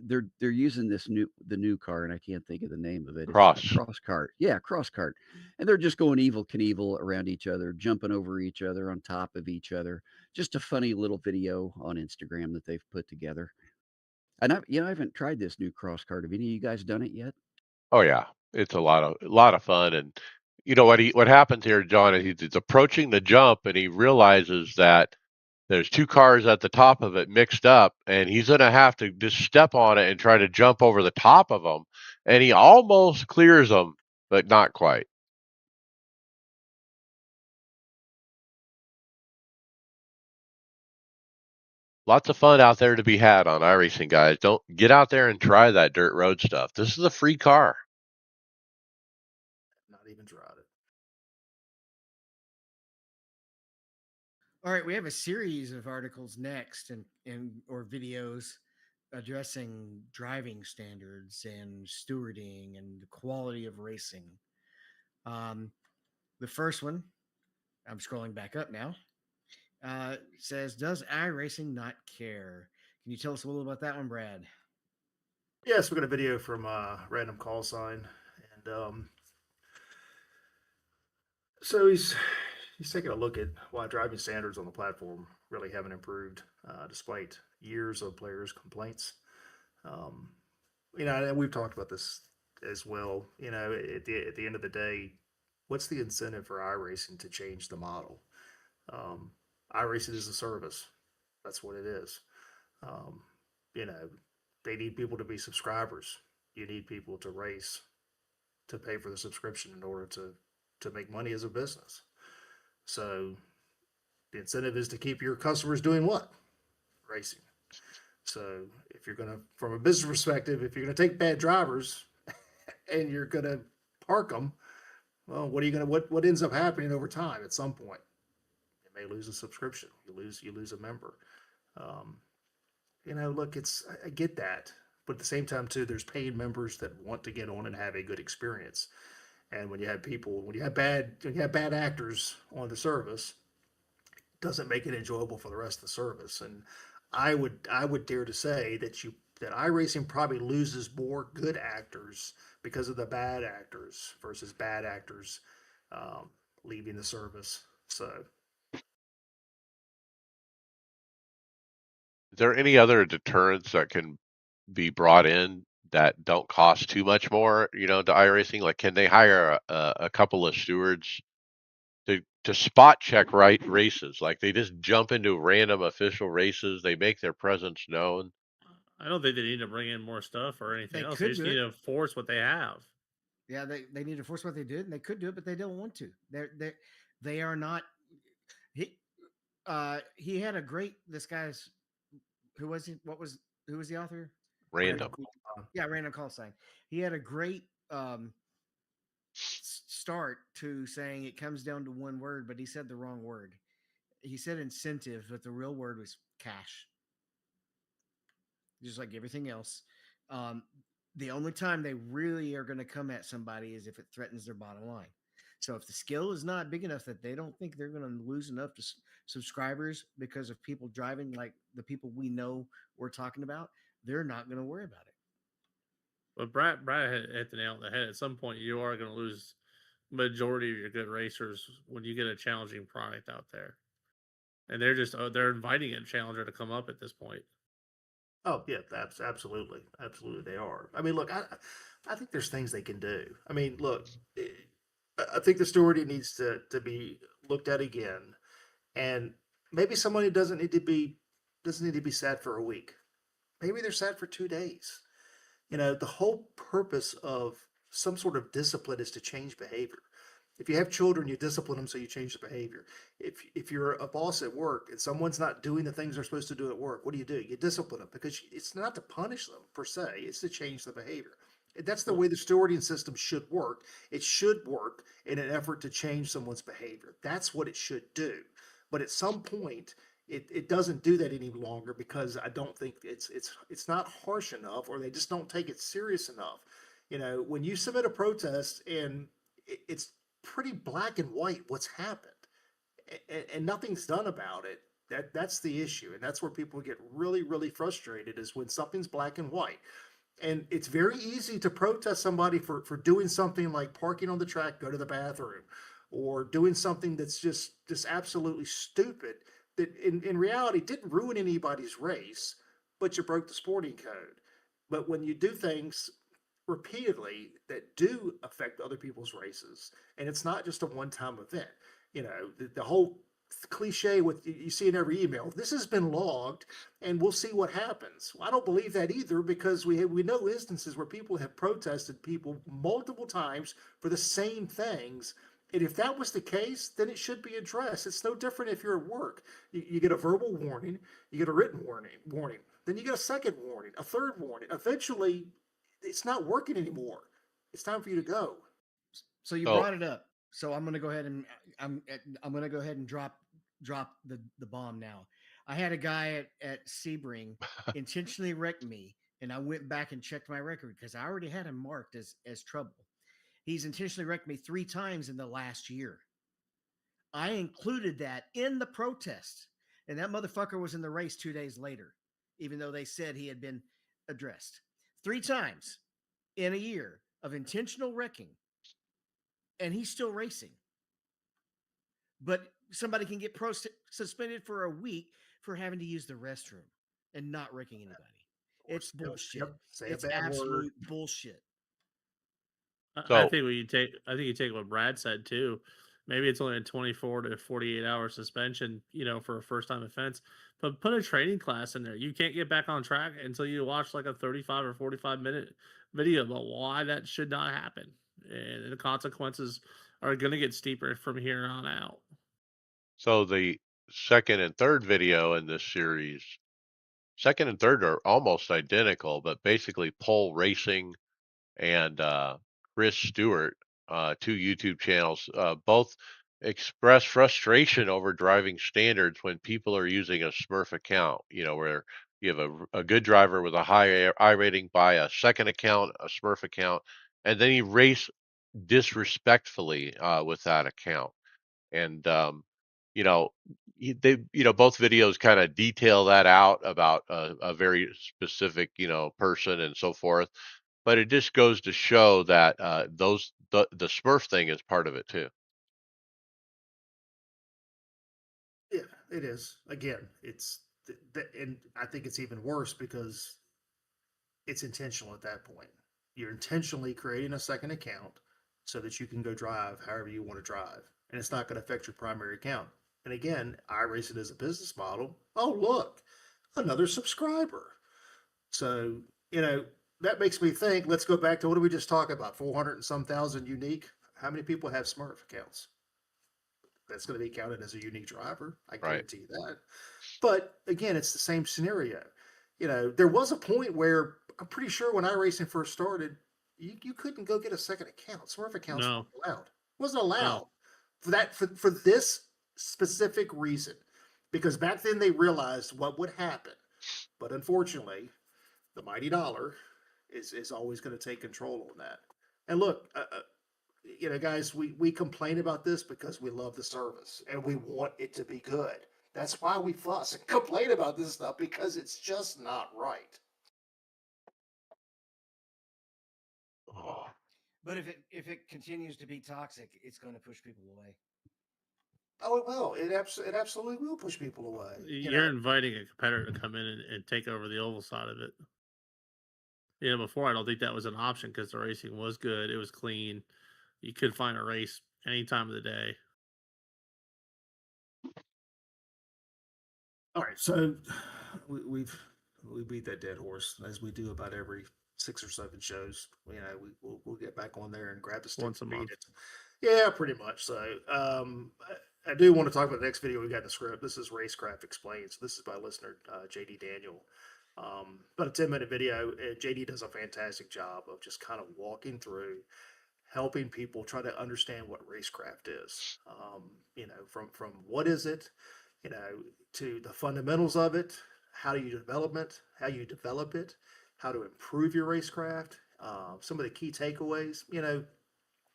they're using the new car, and I can't think of the name of it. It's a Cross. cross cart. Yeah, cross cart. And they're just going evil Knievel around each other, jumping over each other, on top of each other. Just a funny little video on Instagram that they've put together. And I haven't tried this new cross cart. Have any of you guys done it yet? Oh yeah, it's a lot of fun. And what happens here, John, is he's approaching the jump, and he realizes that there's two cars at the top of it mixed up, and he's going to have to just step on it and try to jump over the top of them. And he almost clears them, but not quite. Lots of fun out there to be had on iRacing, guys. Don't get out there and try that dirt road stuff. This is a free car. Not even tried it. All right, we have a series of articles next, and or videos addressing driving standards and stewarding and the quality of racing. Um, the first one, I'm scrolling back up now, says, "Does iRacing not care?" Can you tell us a little about that one, Brad? Yes, we got a video from Random Call Sign, and so he's taking a look at why driving standards on the platform really haven't improved, despite years of players' complaints. Um, and we've talked about this as well. At the end of the day, what's the incentive for iRacing to change the model? Um, iRacing is a service. That's what it is. Um, you know, they need people to be subscribers. You need people to race to pay for the subscription in order to make money as a business. So the incentive is to keep your customers doing what? Racing. So if you're gonna, from a business perspective, if you're gonna take bad drivers and you're gonna park them, well, what ends up happening over time? At some point, you may lose a subscription. You lose a member. Um, look, I get that, but at the same time too, there's paid members that want to get on and have a good experience. And when you have bad actors on the service, it doesn't make it enjoyable for the rest of the service. And I would dare to say that iRacing probably loses more good actors because of the bad actors versus bad actors um, leaving the service. So Is there any other deterrents that can be brought in that don't cost too much more, to iRacing? Like, can they hire a couple of stewards to spot check races? Like, they just jump into random official races, they make their presence known. I don't think they need to bring in more stuff or anything They else. They could just do need it. to enforce what they have. Yeah, they need to force what they did, and they could do it, but they don't want to. They are not. He he had a great. This guy's who was he? What was who was the author? Random Random. call sign. Yeah, random call sign. He had a great start to saying it comes down to one word, but he said the wrong word. He said incentive, but the real word was cash. Just like everything else. Um, the only time they really are going to come at somebody is if it threatens their bottom line. So if the skill is not big enough that they don't think they're going to lose enough to subscribers because of people driving like the people we know we're talking about, they're not going to worry about it. But Brad hit the nail on the head. At some point, you are going to lose majority of your good racers when you get a challenging product out there, and they're inviting a challenger to come up at this point. Oh yeah, absolutely, absolutely they are. I mean, look, I think there's things they can do. I mean, look, I think the story needs to be looked at again, and maybe somebody doesn't need to be sad for a week. Maybe they're sad for 2 days. The whole purpose of some sort of discipline is to change behavior. If you have children, you discipline them so you change the behavior. If you're a boss at work and someone's not doing the things they're supposed to do at work, what do? You discipline them because it's not to punish them per se, it's to change the behavior. That's the way the stewarding system should work. It should work in an effort to change someone's behavior. That's what it should do. But at some point, it doesn't do that any longer because I don't think it's not harsh enough, or they just don't take it serious enough. When you submit a protest and it's pretty black and white what's happened, and nothing's done about it. That's the issue, and that's where people get really, really frustrated is when something's black and white. And it's very easy to protest somebody for doing something like parking on the track, go to the bathroom, or doing something that's just absolutely stupid that in reality didn't ruin anybody's race, but you broke the sporting code. But when you do things repeatedly that do affect other people's races, and it's not just a one-time event, the whole cliche with you see in every email, this has been logged and we'll see what happens. Well, I don't believe that either, because we know instances where people have protested people multiple times for the same things. And if that was the case, then it should be addressed. It's no different if you're at work. You get a verbal warning, you get a written warning, then you get a second warning, a third warning. Eventually, it's not working anymore. It's time for you to go. So you So brought it up. So I'm going to go ahead and I'm going to go ahead and drop the bomb now. I had a guy at Sebring intentionally wreck me, and I went back and checked my record because I already had him marked as trouble. He's intentionally wrecked me 3 times in the last year. I included that in the protest, and that motherfucker was in the race 2 days later, even though they said he had been addressed 3 times in a year of intentional wrecking, and he's still racing. But somebody can get suspended for a week for having to use the restroom and not wrecking anybody. Or It's bullshit. yep, say a It's bad word. absolute bullshit. I so think you take what Brad said too. Maybe it's only a 24 to 48-hour suspension, for a first time offense. But put a training class in there. You can't get back on track until you watch like a 35 or 45-minute video about why that should not happen. And the consequences are going to get steeper from here on out. so the second and third video in this series, second and third are almost identical, but basically Pole Racing and Chris Stewart, two YouTube channels, both express frustration over driving standards when people are using a Smurf account. Where you have a good driver with a high I rating buy a second account, a Smurf account, and then he race disrespectfully with that account. And you know, they both videos kind of detail that out about a very specific person and so forth, but it just goes to show that the Smurf thing is part of it too. Yeah, it is. Again, and I think it's even worse because it's intentional at that point. You're intentionally creating a second account so that you can go drive however you want to drive, and it's not going to affect your primary account. And again, iRacing is a business model. Oh, look, another subscriber. So, you know, that makes me think, let's go back to what did we just talk about? 400 and some thousand unique. How many people have Smurf accounts? That's going to be counted as a unique driver. I Right. guarantee you that. But again, it's the same scenario. You know, there was a point where I'm pretty sure when iRacing first started, you couldn't go get a second account. Smurf accounts No, weren't allowed. It wasn't no. allowed for this specific reason. Because back then they realized what would happen. But unfortunately, the mighty dollar is always going to take control on that. And look, you know, guys, we complain about this because we love the service and we want it to be good. That's why we fuss and complain about this stuff because it's just not right. Oh, But if it continues to be toxic, it's going to push people away. Oh, it will. It absolutely will push people away. You You're know, inviting a competitor to come in and take over the oval side of it. You know, before I don't think that was an option because the racing was good. It was clean. You could find a race any time of the day. all right. So we beat that dead horse as we do about every 6 or 7 shows. You know, we'll get back on there and grab the stick Once a and beat month. it. Yeah, pretty much. So, I do want to talk about the next video we got in the script. This is Racecraft Explained. So this is by listener JD Daniel. About a 10-minute video. JD does a fantastic job of just kind of walking through, helping people try to understand what racecraft is. You know, from what is it, you know, to the fundamentals of it, how do you develop it, how to improve your racecraft, some of the key takeaways. You know,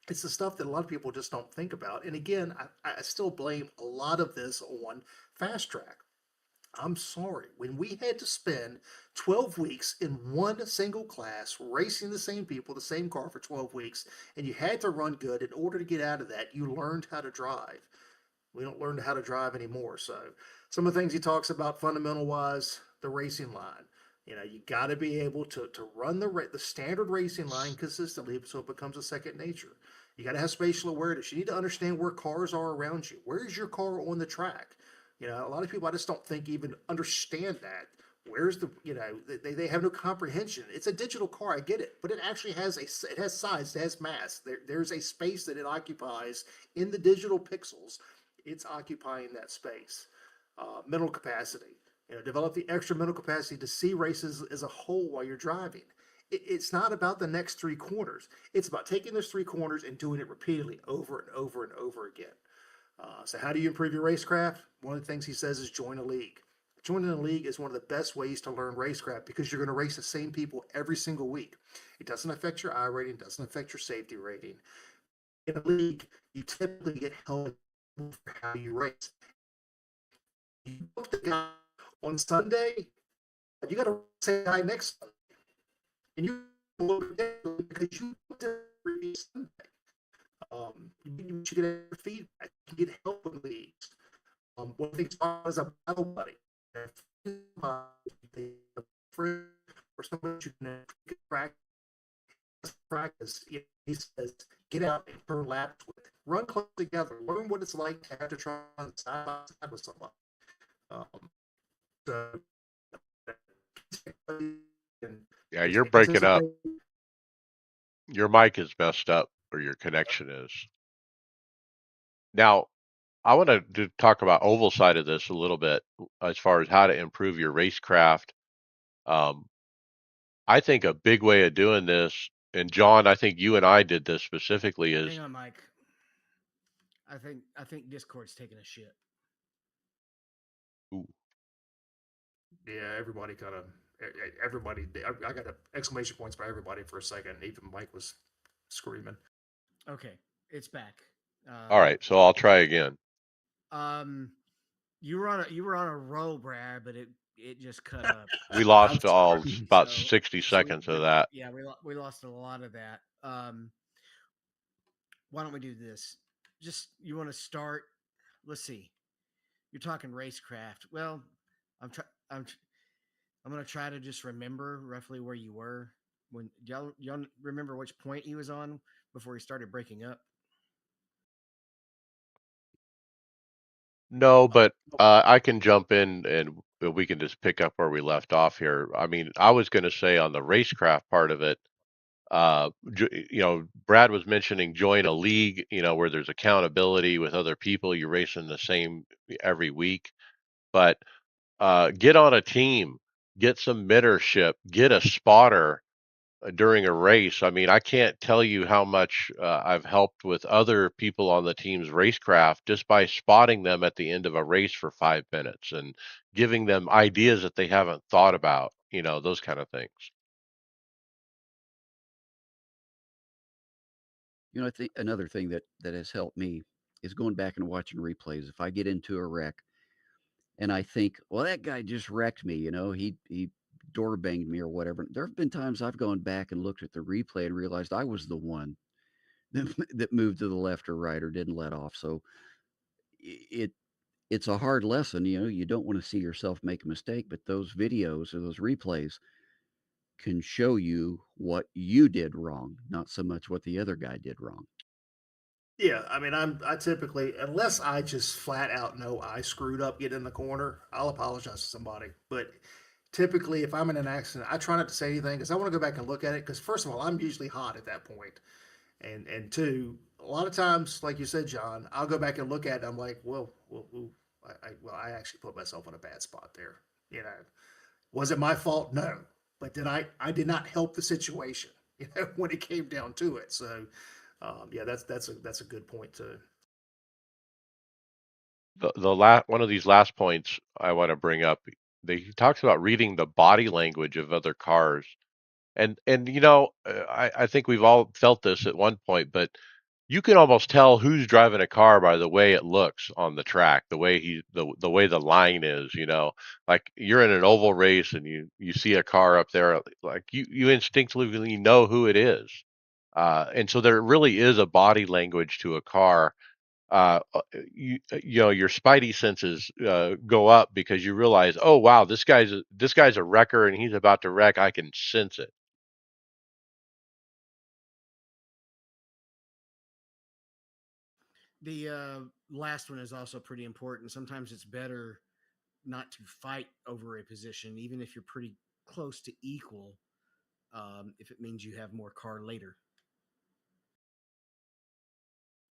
it's the stuff that a lot of people just don't think about. And again, I still blame a lot of this on Fast Track. I'm sorry. When we had to spend 12 weeks in one single class racing the same people, the same car for 12 weeks, and you had to run good in order to get out of that, you learned how to drive. We don't learn how to drive anymore. So, some of the things he talks about fundamental wise, the racing line. You know, you got to be able to run the standard racing line consistently so it becomes a second nature. You got to have spatial awareness. You need to understand where cars are around you. Where is your car on the track? You know, a lot of people I just don't think even understand that. Where's the, you know, they have no comprehension. It's a digital car, I get it, but it actually has it has size, it has mass. There's a space that it occupies in the digital pixels. It's occupying that space. Mental capacity. You know, develop the extra mental capacity to see races as a whole while you're driving. It's not about the next 3 corners. It's about taking those 3 corners and doing it repeatedly over and over and over again. So how do you improve your racecraft? One of the things he says is join a league. Joining a league is one of the best ways to learn racecraft because you're going to race the same people every single week. It doesn't affect your I rating, doesn't affect your safety rating. In a league, you typically get held for how you race. You book the guy on Sunday, you got to say hi next Sunday. And you because you booked it previous Sunday. You should get feedback. You can get help with leagues. One thing as a battle buddy, a friend or someone you can practice. He says, get out and turn laps with, run close together, learn what it's like to have to try on side by side with someone. Um, so, and yeah, just you're breaking up. anticipate. Your mic is messed up, or your connection is. Now, I want to talk about oval side of this a little bit as far as how to improve your racecraft. Um, I think a big way of doing this, and John, I think you and I did this specifically, is Hang on, Mike. I think Discord's taking a shit. ooh, Yeah, everybody kind of, everybody, I got exclamation points by everybody for a second. Even Mike was screaming. Okay, it's back. all right, so I'll try again. Um, you were on a roll, Brad, but it just cut up. We lost sorry. about So 60 so we, seconds we of that. yeah we lost a lot of that. Why don't we do this? Just you want to start? Let's see. You're talking racecraft. Well, I'm trying. I'm gonna try to just remember roughly where you were when y'all remember which point he was on before he started breaking up. No, but I can jump in and we can just pick up where we left off here. I mean, I was going to say on the racecraft part of it, Brad was mentioning join a league, where there's accountability with other people. You're racing the same every week, but get on a team, get some mentorship, get a spotter during a race. I mean, I can't tell you how much I've helped with other people on the team's racecraft just by spotting them at the end of a race for 5 minutes and giving them ideas that they haven't thought about, those kind of things. I think another thing that has helped me is going back and watching replays. If I get into a wreck and I think, well, that guy just wrecked me, he door banged me or whatever. There have been times I've gone back and looked at the replay and realized I was the one that moved to the left or right or didn't let off. So it it's a hard lesson. You don't want to see yourself make a mistake, but those videos or those replays can show you what you did wrong, not so much what the other guy did wrong. Yeah, I mean, I typically, unless I just flat out know I screwed up getting in the corner, I'll apologize to somebody. But typically, if I'm in an accident, I try not to say anything because I want to go back and look at it. Because first of all, I'm usually hot at that point, and two, a lot of times, like you said, John, I'll go back and look at it. I'm like, well, ooh, I actually put myself in a bad spot there. You know, was it my fault? No, but did I did not help the situation. When it came down to it. So yeah, that's a good point too. One of these last points I want to bring up, he talks about reading the body language of other cars. And I think we've all felt this at one point, but you can almost tell who's driving a car by the way it looks on the track, the way the line is, like you're in an oval race and you see a car up there, like you instinctively know who it is. And so there really is a body language to a car. Your spidey senses go up because you realize, oh wow, this guy's a wrecker and he's about to wreck. I can sense it. The last one is also pretty important. Sometimes it's better not to fight over a position, even if you're pretty close to equal, if it means you have more car later.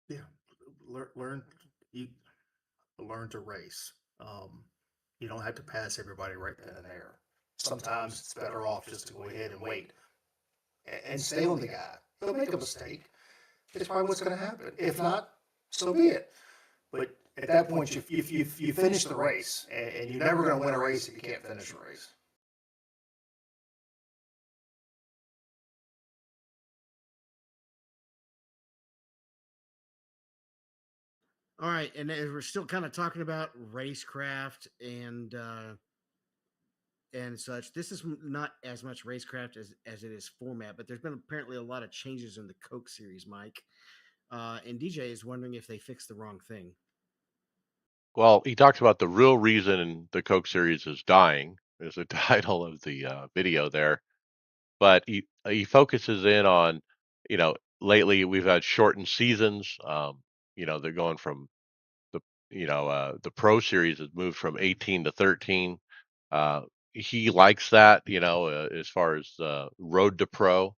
Yeah, learn you learn to race. You don't have to pass everybody right then and there. Sometimes it's better off just to go ahead and wait and stay on the guy. He'll make a mistake. It's probably what's going to happen. If not, so be it. But at that point, you finish the race, and you're never going to win a race if you can't finish a race. All right, and we're still kind of talking about racecraft and such. This is not as much racecraft as it is format, but there's been apparently a lot of changes in the Coke series, Mike. And DJ is wondering if they fixed the wrong thing. Well, he talks about the real reason the Coke series is dying is the title of the video there, but he focuses in on, lately we've had shortened seasons. They're going from the the Pro Series has moved from 18 to 13. Uh, he likes that, as far as Road to Pro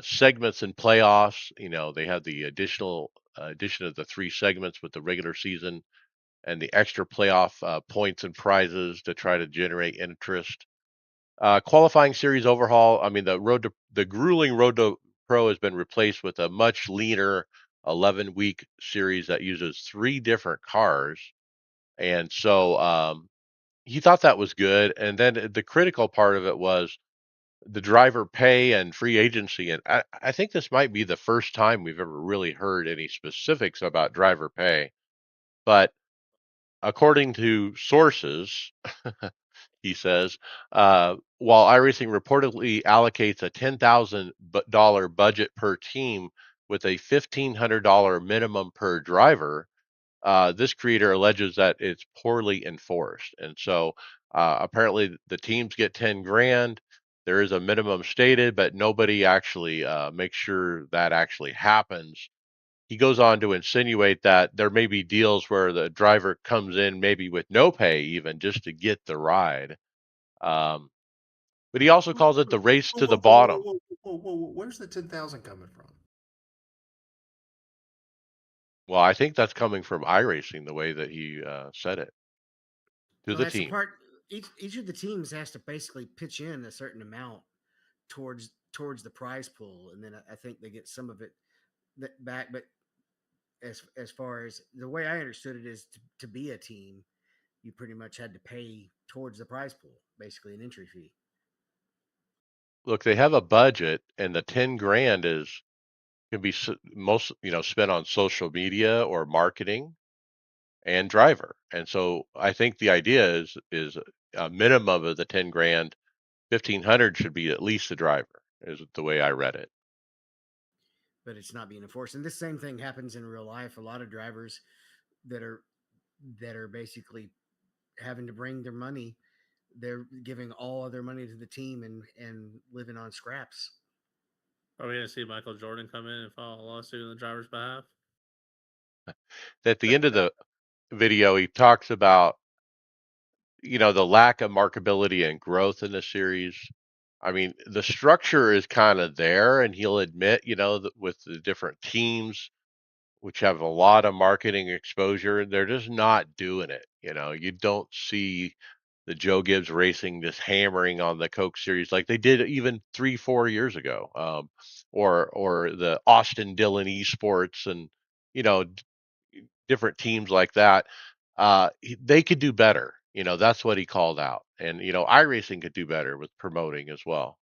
segments and playoffs. They have the addition of the three segments with the regular season and the extra playoff points and prizes to try to generate interest. Qualifying series overhaul. I mean, the grueling Road to Pro has been replaced with a much leaner 11-week series that uses three different cars, and so he thought that was good. And then the critical part of it was the driver pay and free agency. And I think this might be the first time we've ever really heard any specifics about driver pay, but according to sources, he says, while iRacing reportedly allocates a $10,000 budget per team with a $1,500 minimum per driver, this creator alleges that it's poorly enforced. And so Apparently, the teams get 10 grand. There is a minimum stated, but nobody actually makes sure that actually happens. He goes on to insinuate that there may be deals where the driver comes in maybe with no pay, even just to get the ride. Um, but he also calls it the race to the bottom. Where's the 10,000 coming from? Well, I think that's coming from iRacing, the way that he said it to Well, the that's the team. part. Each of the teams has to basically pitch in a certain amount towards the prize pool, and then I think they get some of it back. But as far as the way I understood it is to be a team, you pretty much had to pay towards the prize pool, basically an entry fee. Look, they have a budget, and the 10 grand is can be most spent on social media or marketing and driver. And so I think the idea is a minimum of the 10 grand, 1,500 should be at least the driver, is the way I read it. But it's not being enforced. And this same thing happens in real life. A lot of drivers that are basically having to bring their money. They're giving all of their money to the team and living on scraps. Are we going to see Michael Jordan come in and file a lawsuit on the driver's behalf? At the end of the video, he talks about the lack of markability and growth in the series. I mean, the structure is kind of there, and he'll admit, that with the different teams, which have a lot of marketing exposure, they're just not doing it. You don't see the Joe Gibbs Racing just hammering on the Coke Series like they did even 3-4 years ago, or the Austin Dillon Esports and different teams like that. They could do better. That's what he called out, and iRacing could do better with promoting as well.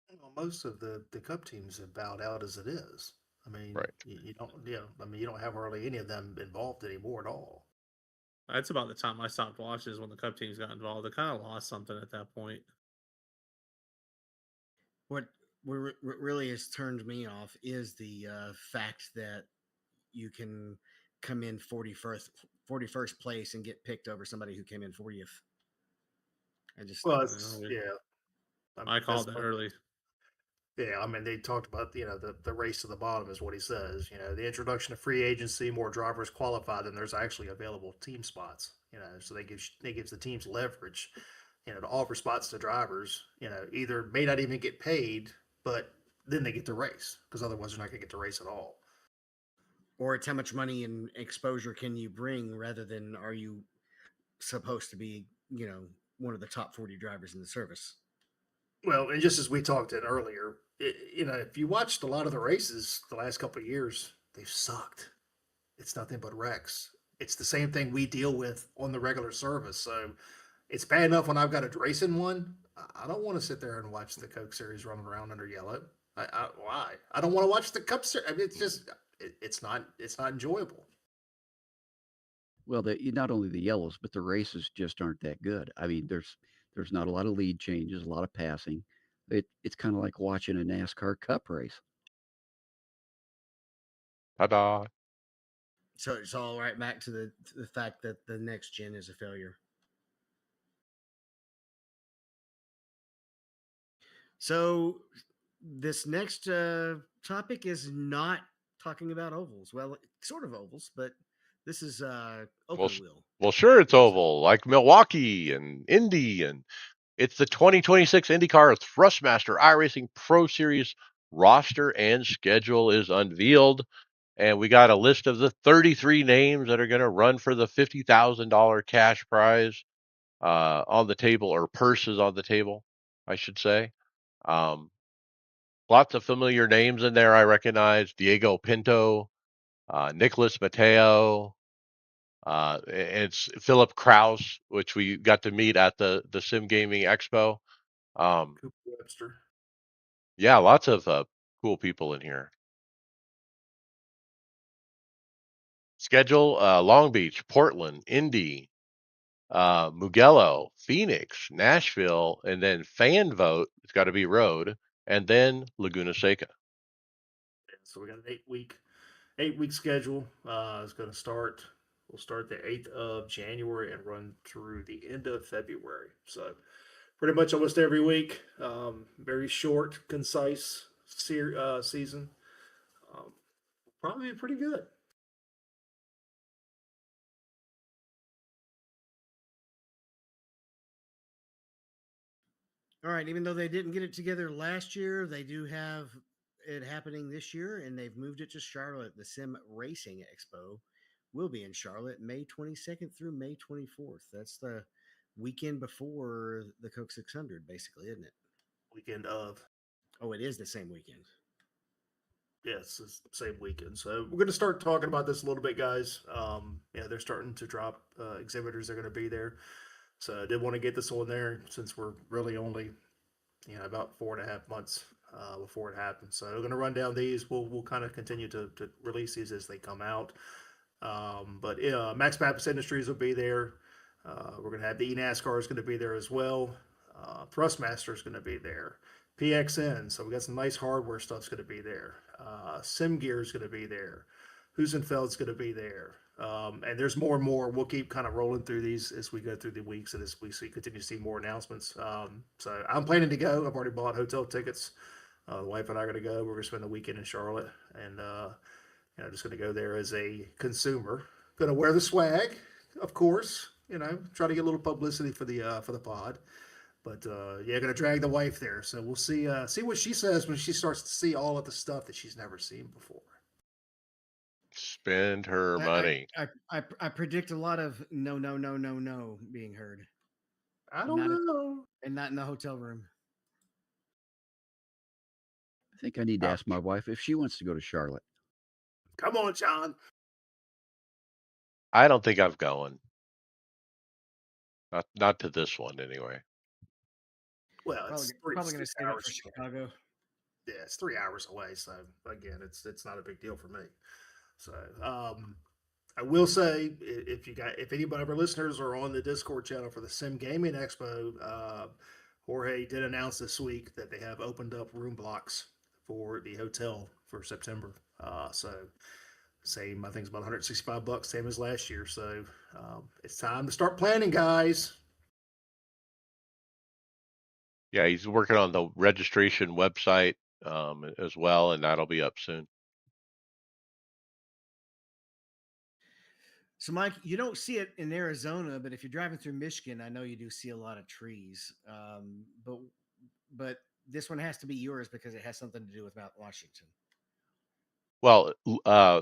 Well, most of the Cup teams have bowed out as it is. I mean, Right. you don't, I mean, you don't have hardly any of them involved anymore at all. That's about the time I stopped watching is when the Cup teams got involved. They kind of lost something at that point. What really has turned me off is the fact that you can come in 41st place and get picked over somebody who came in 40th. I just Well, Well, yeah. I called it early. Yeah, I mean, they talked about the race to the bottom is what he says. The introduction of free agency, more drivers qualified than there's actually available team spots. So they gives the teams leverage. To offer spots to drivers. Either may not even get paid, but then they get to race because otherwise they're not going to get to race at all. or it's how much money and exposure can you bring rather than are you supposed to be one of the top 40 drivers in the service. Well, and just as we talked in earlier, if you watched a lot of the races the last couple of years, they've sucked. It's nothing but wrecks. It's the same thing we deal with on the regular service. So it's bad enough when I've got a race in one. I don't want to sit there and watch the Coke Series running around under yellow. Why? I don't want to watch the Cup Series. I mean, it's just it's not enjoyable. Well, not only the yellows, but the races just aren't that good. I mean, there's not a lot of lead changes, a lot of passing. It's kind of like watching a NASCAR Cup race. Ta-da! So it's all right back to the fact that the next gen is a failure. So this next topic is not talking about ovals. Well, sort of ovals, but this is Well, open wheel. well, sure, it's So oval like Milwaukee and Indy, and it's the 2026 IndyCar Thrustmaster iRacing Pro Series roster and schedule is unveiled. And we got a list of the 33 names that are going to run for the $50,000 cash prize on the table, or purses on the table, I should say. Um, Lots of familiar names in there I recognize: Diego Pinto, Nicholas Mateo. It's Philip Kraus, which we got to meet at the Sim Gaming Expo. Cooper Webster. Yeah, lots of cool people in here. Schedule: Long Beach, Portland, Indy, Mugello, Phoenix, Nashville, and then fan vote. It's got to be road, and then Laguna Seca. So we got an 8-week schedule. It's going to start We'll start the 8th of January and run through the end of February. So pretty much almost every week. Very short, concise season. Um, Probably pretty good. All right, even though they didn't get it together last year, they do have it happening this year, and they've moved it to Charlotte. The Sim Racing Expo will be in Charlotte May 22nd through May 24th. That's the weekend before the Coke 600, basically, isn't it? Weekend of. Oh, it is the same weekend. Yes, it's the same weekend. So we're going to start talking about this a little bit, guys. Yeah, they're starting to drop exhibitors. They're going to be there. So I did want to get this on there since we're really only, about 4.5 months before it happens. So we're going to run down these. We'll kind of continue to release these as they come out. But yeah, Max Pappas Industries will be there. We're going to have the eNASCAR is going to be there as well. Thrustmaster is going to be there. PXN, so we got some nice hardware stuff's going to be there. Sim Gear is going to be there. Husenfeld's going to be there. And there's more and more. We'll keep kind of rolling through these as we go through the weeks and as we continue to see more announcements. So I'm planning to go. I've already bought hotel tickets. The wife and I are going to go. We're going to spend the weekend in Charlotte, and just going to go there as a consumer. Going to wear the swag, of course. Try to get a little publicity for the pod. But yeah, gonna drag the wife there, so we'll see what she says when she starts to see all of the stuff that she's never seen before. Spend her money. I predict a lot of no, no, no, no, no being heard. I don't know. And not in the hotel room. I think I need to Ouch. ask my wife if she wants to go to Charlotte. Come on, John. I don't think I'm going. Not to this one anyway. Well, it's Probably going three to save it hours for away. Chicago. Yeah, it's 3 hours away. So again, it's not a big deal for me. So I will say if anybody of our listeners are on the Discord channel for the Sim Gaming Expo, Jorge did announce this week that they have opened up room blocks for the hotel for September. So same, I think it's about $165, same as last year. So it's time to start planning, guys. Yeah, he's working on the registration website as well, and that'll be up soon. So, Mike, you don't see it in Arizona, but if you're driving through Michigan, I know you do see a lot of trees. But this one has to be yours because it has something to do with Mount Washington. Well,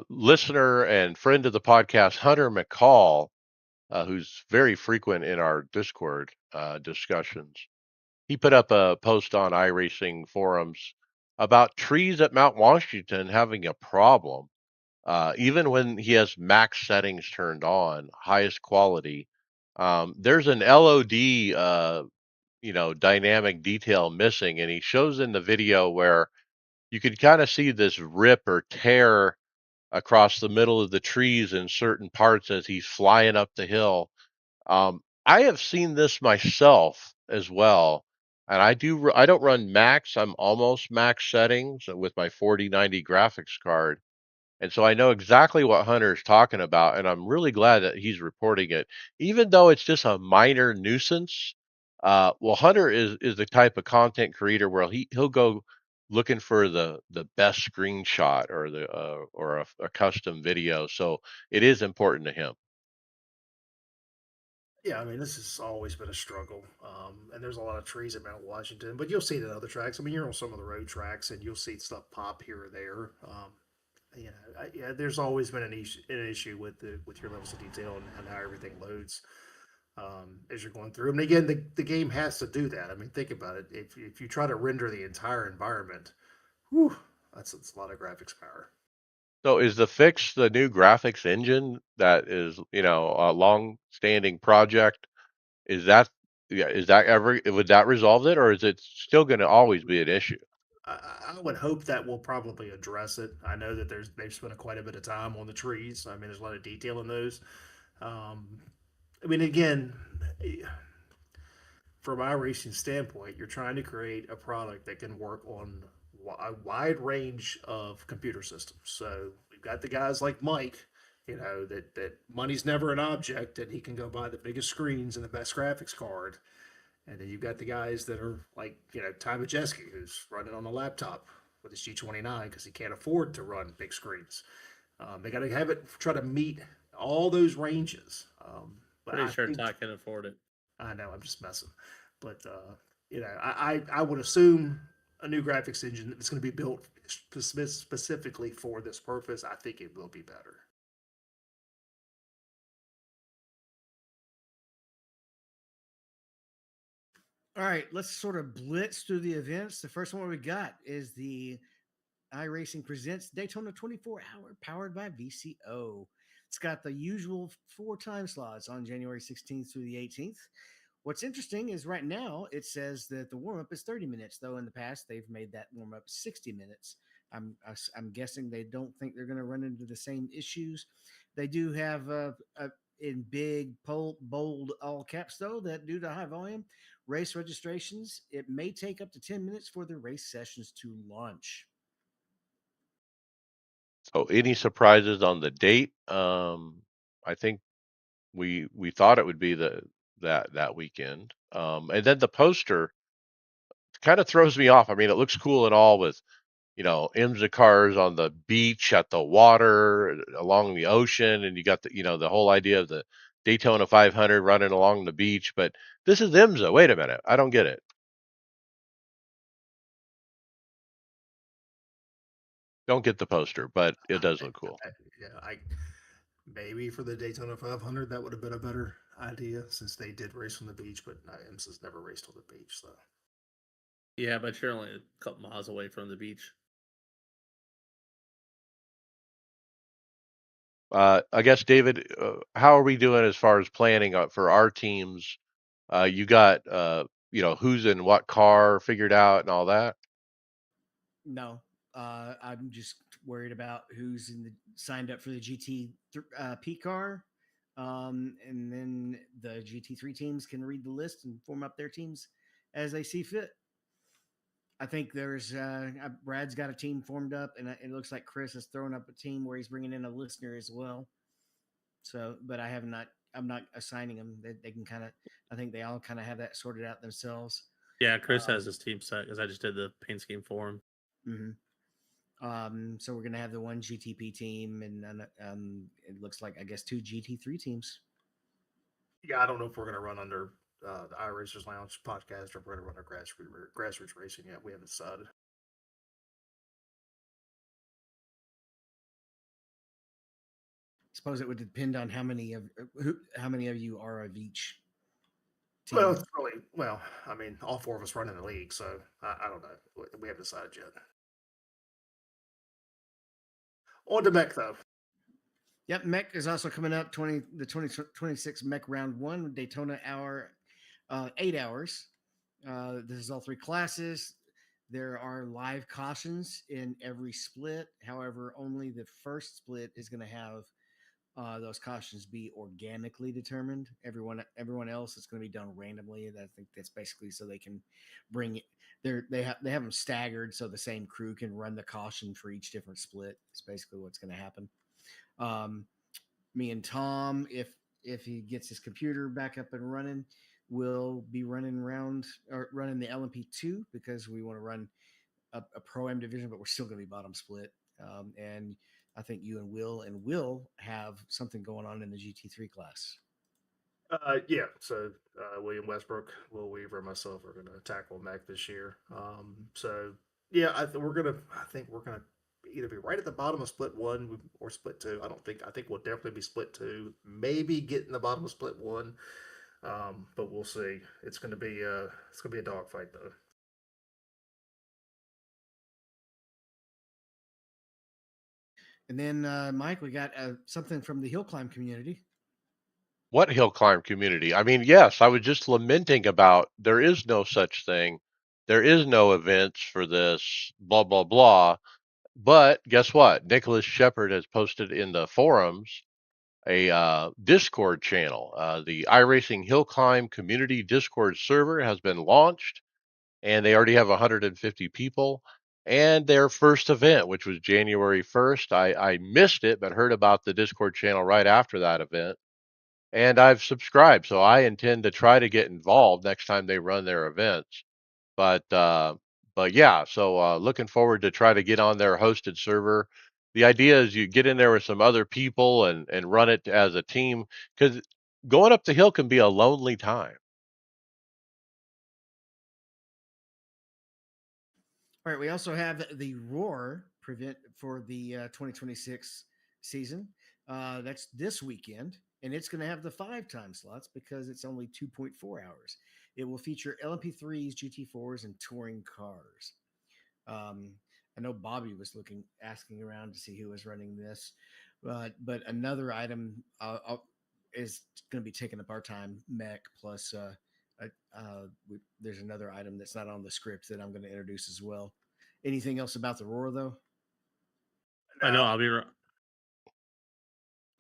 listener and friend of the podcast, Hunter McCall, who's very frequent in our Discord discussions, he put up a post on iRacing forums about trees at Mount Washington having a problem. Even when he has max settings turned on, highest quality, there's an LOD, dynamic detail missing, and he shows in the video where you could kind of see this rip or tear across the middle of the trees in certain parts as he's flying up the hill. I have seen this myself as well, and I don't run max. I'm almost max settings with my 4090 graphics card, and so I know exactly what Hunter's talking about, and I'm really glad that he's reporting it, even though it's just a minor nuisance. Well, Hunter is the type of content creator where he'll go looking for the best screenshot or a custom video, so it is important to him. Yeah, I mean, this has always been a struggle. And there's a lot of trees at Mount Washington, but you'll see it at other tracks. I mean, you're on some of the road tracks and you'll see stuff pop here or there. Yeah, there's always been an issue with your levels of detail and how everything loads as you're going through. And again, the game has to do that. I mean, think about it. If you try to render the entire environment, whew, that's a lot of graphics power. So is the fix the new graphics engine that is, a long-standing project? Is that Yeah, is that ever would that resolve it, or is it still going to always be an issue? I would hope that we'll probably address it. I know that they've spent quite a bit of time on the trees. I mean, there's a lot of detail in those. Um, I mean, again, from my racing standpoint, you're trying to create a product that can work on a wide range of computer systems. So we've got the guys like Mike that money's never an object, and he can go buy the biggest screens and the best graphics card. And then you've got the guys that are like, Ty Majeski, who's running on a laptop with his G29 because he can't afford to run big screens. They got to have it, try to meet all those ranges. But Pretty I sure think, Ty can afford it. I know I'm just messing, but I would assume a new graphics engine that's going to be built specifically for this purpose. I think it will be better. All right, let's sort of blitz through the events. The first one we got is the iRacing Presents Daytona 24-hour powered by VCO. It's got the usual 4 time slots on January 16th through the 18th. What's interesting is right now it says that the warm up is 30 minutes, though in the past they've made that warm up 60 minutes. I'm guessing they don't think they're going to run into the same issues. They do have in big, bold, all caps, though, that due to high volume race registrations, it may take up to 10 minutes for the race sessions to launch. So any surprises on the date? I think we thought it would be that weekend. And then the poster kind of throws me off. I mean, it looks cool and all with IMSA cars on the beach at the water along the ocean, and you got the whole idea of the Daytona 500 running along the beach. But this is IMSA. Wait a minute, I don't get it. Don't get the poster, but it does look cool. I maybe for the Daytona 500 that would have been a better idea since they did race on the beach, but IMSA's never raced on the beach, so. Yeah, but you're only a couple miles away from the beach. I guess David, how are we doing as far as planning for our teams? You got who's in what car figured out and all that. No, I'm just worried about who's signed up for the GT P car, and then the GT3 teams can read the list and form up their teams as they see fit. I think there's Brad's got a team formed up, and it looks like Chris has thrown up a team where he's bringing in a listener as well. So, but I have not. I'm not assigning them. They can kind of. I think they all kind of have that sorted out themselves. Yeah, Chris has his team set because I just did the paint scheme for him. So we're gonna have the one GTP team, and it looks like I guess 2 GT3 teams. Yeah, I don't know if we're gonna run under the iRacers Lounge podcast or if we're gonna run our grassroots racing yet. We haven't decided. Suppose it would depend on how many of you are of each team. Well, it's really well. I mean, all 4 of us run in the league, so I don't know. We haven't decided yet. On to Mech though. Yep, Mech is also coming up. 2026 Mech Round 1 Daytona hour, 8 hours. This is all 3 classes. There are live cautions in every split. However, only the first split is going to have those cautions be organically determined. Everyone else is going to be done randomly. I think that's basically so they can bring it. They have them staggered so the same crew can run the caution for each different split. It's basically what's going to happen. Me and Tom, if he gets his computer back up and running, will be running the LMP2 because we want to run a pro-am division, but we're still going to be bottom split. And I think you and Will have something going on in the GT3 class. Yeah. So William Westbrook, Will Weaver, and myself are going to tackle Mech this year. So yeah, I think we're gonna either be right at the bottom of split 1 or split 2. I think we'll definitely be split 2. Maybe get in the bottom of split 1. But we'll see. It's gonna be a dogfight though. And then Mike, we got something from the hill climb community. What hill climb community? I mean, yes, I was just lamenting about there is no such thing. There is no events for this, blah, blah, blah. But guess what? Nicholas Shepard has posted in the forums a Discord channel. The iRacing Hill Climb Community Discord server has been launched, and they already have 150 people. and their first event, which was January 1st. I missed it, but heard about the Discord channel right after that event. And I've subscribed, so I intend to try to get involved next time they run their events. But yeah, so looking forward to try to get on their hosted server. The idea is you get in there with some other people and run it as a team because going up the hill can be a lonely time. All right, we also have the Roar prevent for the 2026 season. That's this weekend, and it's going to have the 5 time slots because it's only 2.4 hours. It will feature LMP3s, GT4s, and touring cars. Um, I know Bobby was asking around to see who was running this, but another item is going to be taking up our time, mech plus. There's another item that's not on the script that I'm going to introduce as well. Anything else about the roar though? I know Now, I'll be.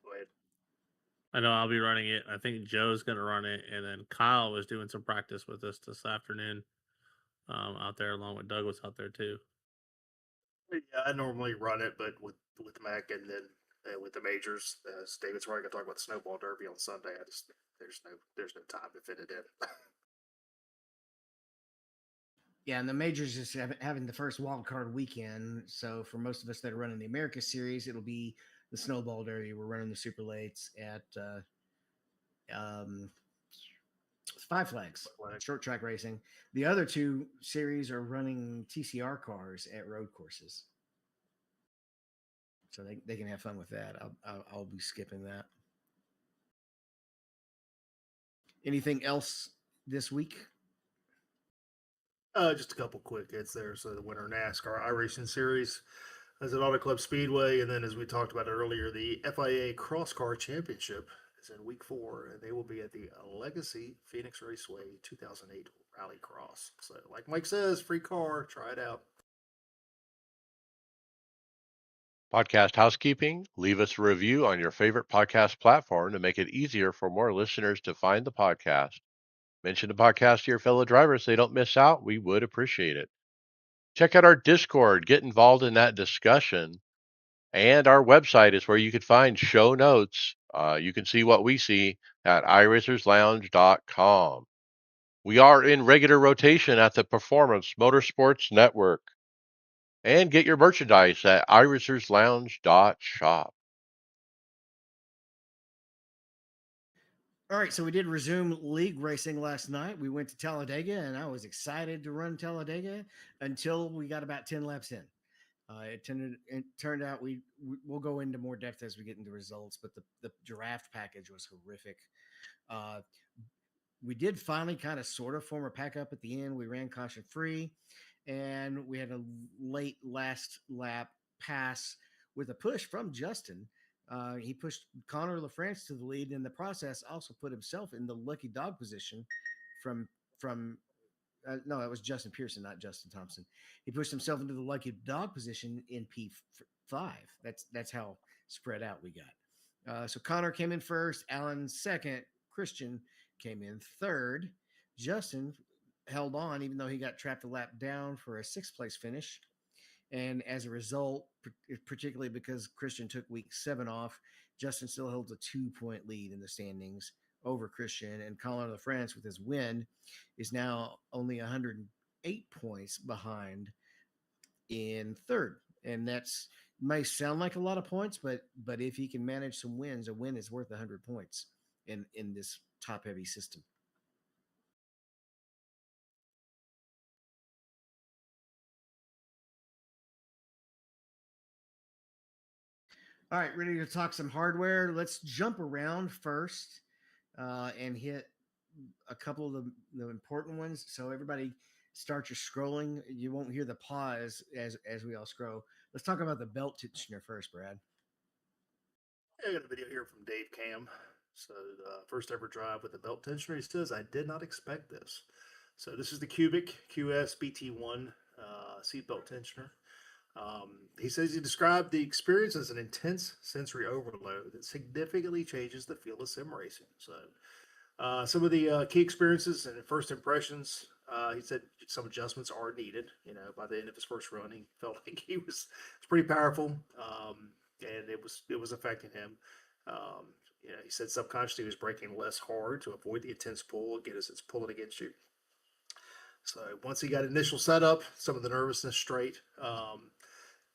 go ahead. I know I'll be running it. I think Joe's going to run it, and then Kyle was doing some practice with us this afternoon out there, along with Doug was out there too. Yeah, I normally run it, but with Mac and then with the majors, as David's probably gonna talk about the snowball derby on Sunday. I just there's no time to fit it in. Yeah, and the majors is having the first wild card weekend. So for most of us that are running the America Series, it'll be the Snowball Derby. We're running the Super Lates at um, Five Flags, Like, short track racing. The other two series are running TCR cars at road courses. So they can have fun with that. I'll be skipping that. Anything else this week? just a couple quick hits there. So the Winter NASCAR iRacing Series is at Auto Club Speedway, and then as we talked about earlier, the FIA Cross Car Championship is in week 4, and they will be at the Legacy Phoenix Raceway 2008 Rally Cross. So, like Mike says, free car, try it out. Podcast housekeeping: leave us a review on your favorite podcast platform to make it easier for more listeners to find the podcast. Mention the podcast to your fellow drivers so they don't miss out. We would appreciate it. Check out our Discord, get involved in that discussion. And our website is where you can find show notes. You can see what we see at iRacersLounge.com. We are in regular rotation at the Performance Motorsports Network. And get your merchandise at iRacersLounge.shop. All right, so we did resume league racing last night. We went to Talladega, and I was excited to run Talladega until we got about 10 laps in. It turned out we'll go into more depth as we get into results, but the draft package was horrific. Uh, we did finally kind of sort of form a pack up at the end. We ran caution free, and we had a late last lap pass with a push from Justin. He pushed Connor LaFrance to the lead, and in the process also put himself in the lucky dog position from no, that was Justin Pearson, not Justin Thompson. He pushed himself into the lucky dog position in P5. That's how spread out we got. So Connor came in first, Alan second, Christian came in third. Justin held on, even though he got trapped a lap down for a 6th place finish. And as a result, particularly because Christian took week 7 off, Justin still holds a 2-point lead in the standings over Christian. And Colin LaFrance, with his win, is now only 108 points behind in third. And that's may sound like a lot of points, but if he can manage some wins, a win is worth 100 points in this top heavy system. All right, ready to talk some hardware. Let's jump around first and hit a couple of the important ones. So everybody start your scrolling. You won't hear the pause as we all scroll. Let's talk about the belt tensioner first, Brad. I got a video here from Dave Cam. So, first ever drive with the belt tensioner. He says, I did not expect this. So, this is the Cubic QS BT1 seatbelt tensioner. He says he described the experience as an intense sensory overload that significantly changes the feel of sim racing. So, some of the key experiences and first impressions He said some adjustments are needed. By the end of his first run, he felt like it's pretty powerful, and it was affecting him. Um, he said subconsciously he was braking less hard to avoid the intense pull. Again, as it's pulling against you. So once he got initial setup, some of the nervousness straight.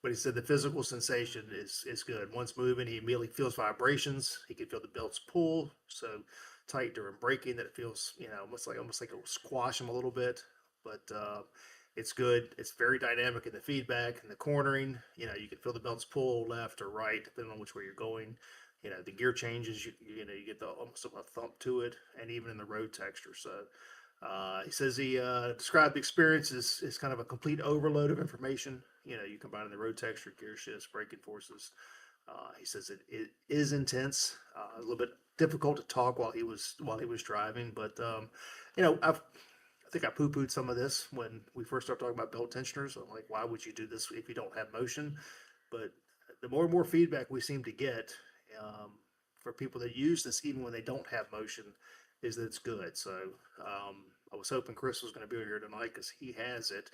But he said the physical sensation is good. Once moving, he immediately feels vibrations. He can feel the belts pull so tight during braking that it feels, almost like it will squash him a little bit. But it's good. It's very dynamic in the feedback and the cornering. You can feel the belts pull left or right depending on which way you're going. The gear changes. You get the almost a thump to it, and even in the road texture. So he says he described the experience as kind of a complete overload of information. You combine the road texture, gear shifts, braking forces. He says it is intense, a little bit difficult to talk while he was driving. But I think I poo pooed some of this when we first started talking about belt tensioners. I'm like, why would you do this if you don't have motion? But the more and more feedback we seem to get um, for people that use this, even when they don't have motion, is that it's good. So I was hoping Chris was going to be here tonight because he has it.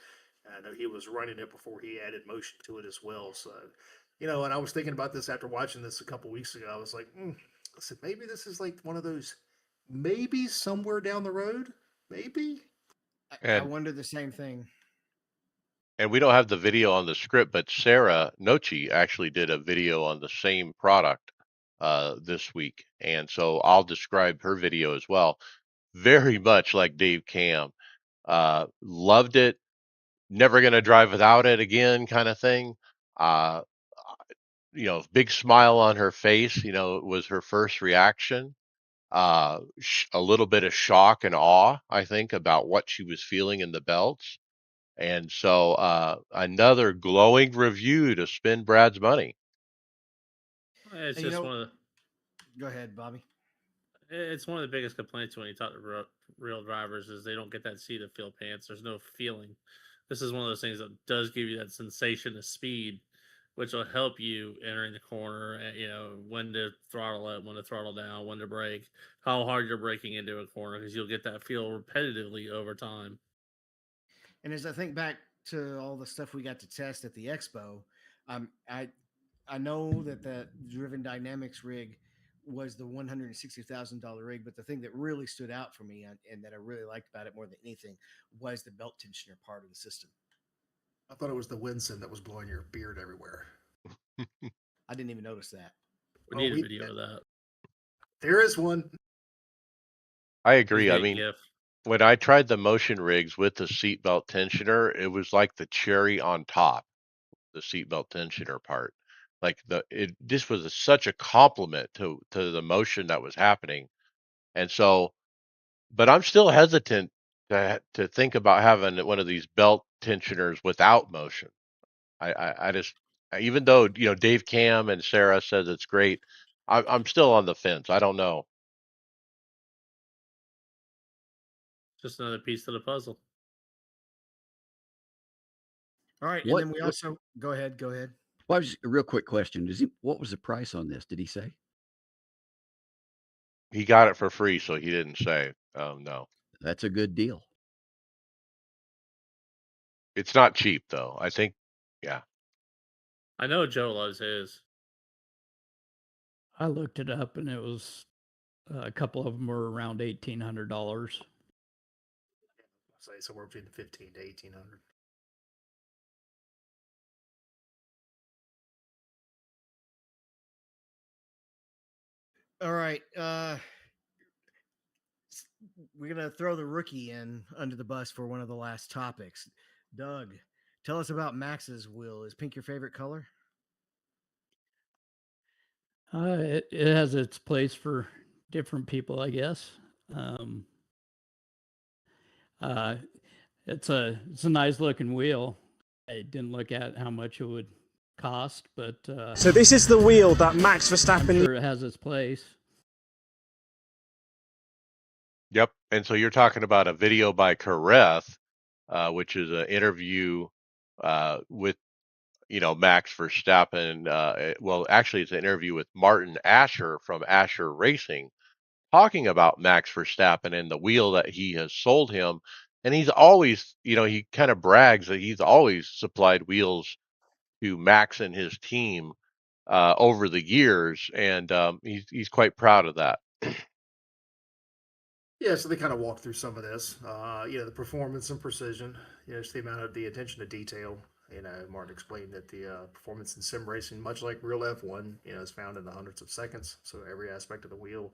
I know he was running it before he added motion to it as well. So, and I was thinking about this after watching this a couple weeks ago. I was like, I said, maybe this is like one of those, maybe somewhere down the road, maybe. I wonder the same thing. And we don't have the video on the script, but Sarah Nochi actually did a video on the same product this week. And so I'll describe her video as well. Very much like Dave Cam. Loved it. Never going to drive without it again kind of thing. Uh, big smile on her face, was her first reaction. A little bit of shock and awe, I think, about what she was feeling in the belts. And so another glowing review to spend Brad's money. It's And just one of the. Go ahead, Bobby. It's one of the biggest complaints when you talk to real drivers is they don't get that seat of feel pants. There's no feeling. This is one of those things that does give you that sensation of speed, which will help you entering the corner. When to throttle up, when to throttle down, when to brake, how hard you're braking into a corner, because you'll get that feel repetitively over time. And as I think back to all the stuff we got to test at the expo, I know that the Driven Dynamics rig was the $160,000 rig, but the thing that really stood out for me and that I really liked about it more than anything was the belt tensioner part of the system. I thought it was the Winson that was blowing your beard everywhere. I didn't even notice that. We need a video of that. There is one. I agree. I mean, when I tried the motion rigs with the seatbelt tensioner, it was like the cherry on top, the seatbelt tensioner part. Like this was such a compliment to the motion that was happening. And so, but I'm still hesitant to think about having one of these belt tensioners without motion. I just, even though, Dave Cam and Sarah says it's great, I'm still on the fence. I don't know. Just another piece to the puzzle. All right. And then we also go ahead. Well, just a real quick question. What was the price on this? Did he say? He got it for free, so he didn't say. No. That's a good deal. It's not cheap, though. I think, yeah. I know Joe loves his. I looked it up, and it was a couple of them were around $1,800. Say somewhere between 15 to 1,800. All right. We're gonna throw the rookie in under the bus for one of the last topics. Doug, tell us about Max's wheel. Is pink your favorite color? It has its place for different people, I guess. It's a nice looking wheel. I didn't look at how much it would cost, but so this is the wheel that Max Verstappen. I'm sure it has its place. Yep. And so you're talking about a video by Kareth, which is an interview with, Max Verstappen. Well, actually, it's an interview with Martin Asher from Asher Racing, talking about Max Verstappen and the wheel that he has sold him, And he's always, he kind of brags that he's always supplied wheels to Max and his team over the years, and he's quite proud of that. Yeah, so they kind of walk through some of this. The performance and precision, just the amount of the attention to detail. Martin explained that the performance in sim racing, much like real F1, is found in the hundreds of seconds. So every aspect of the wheel,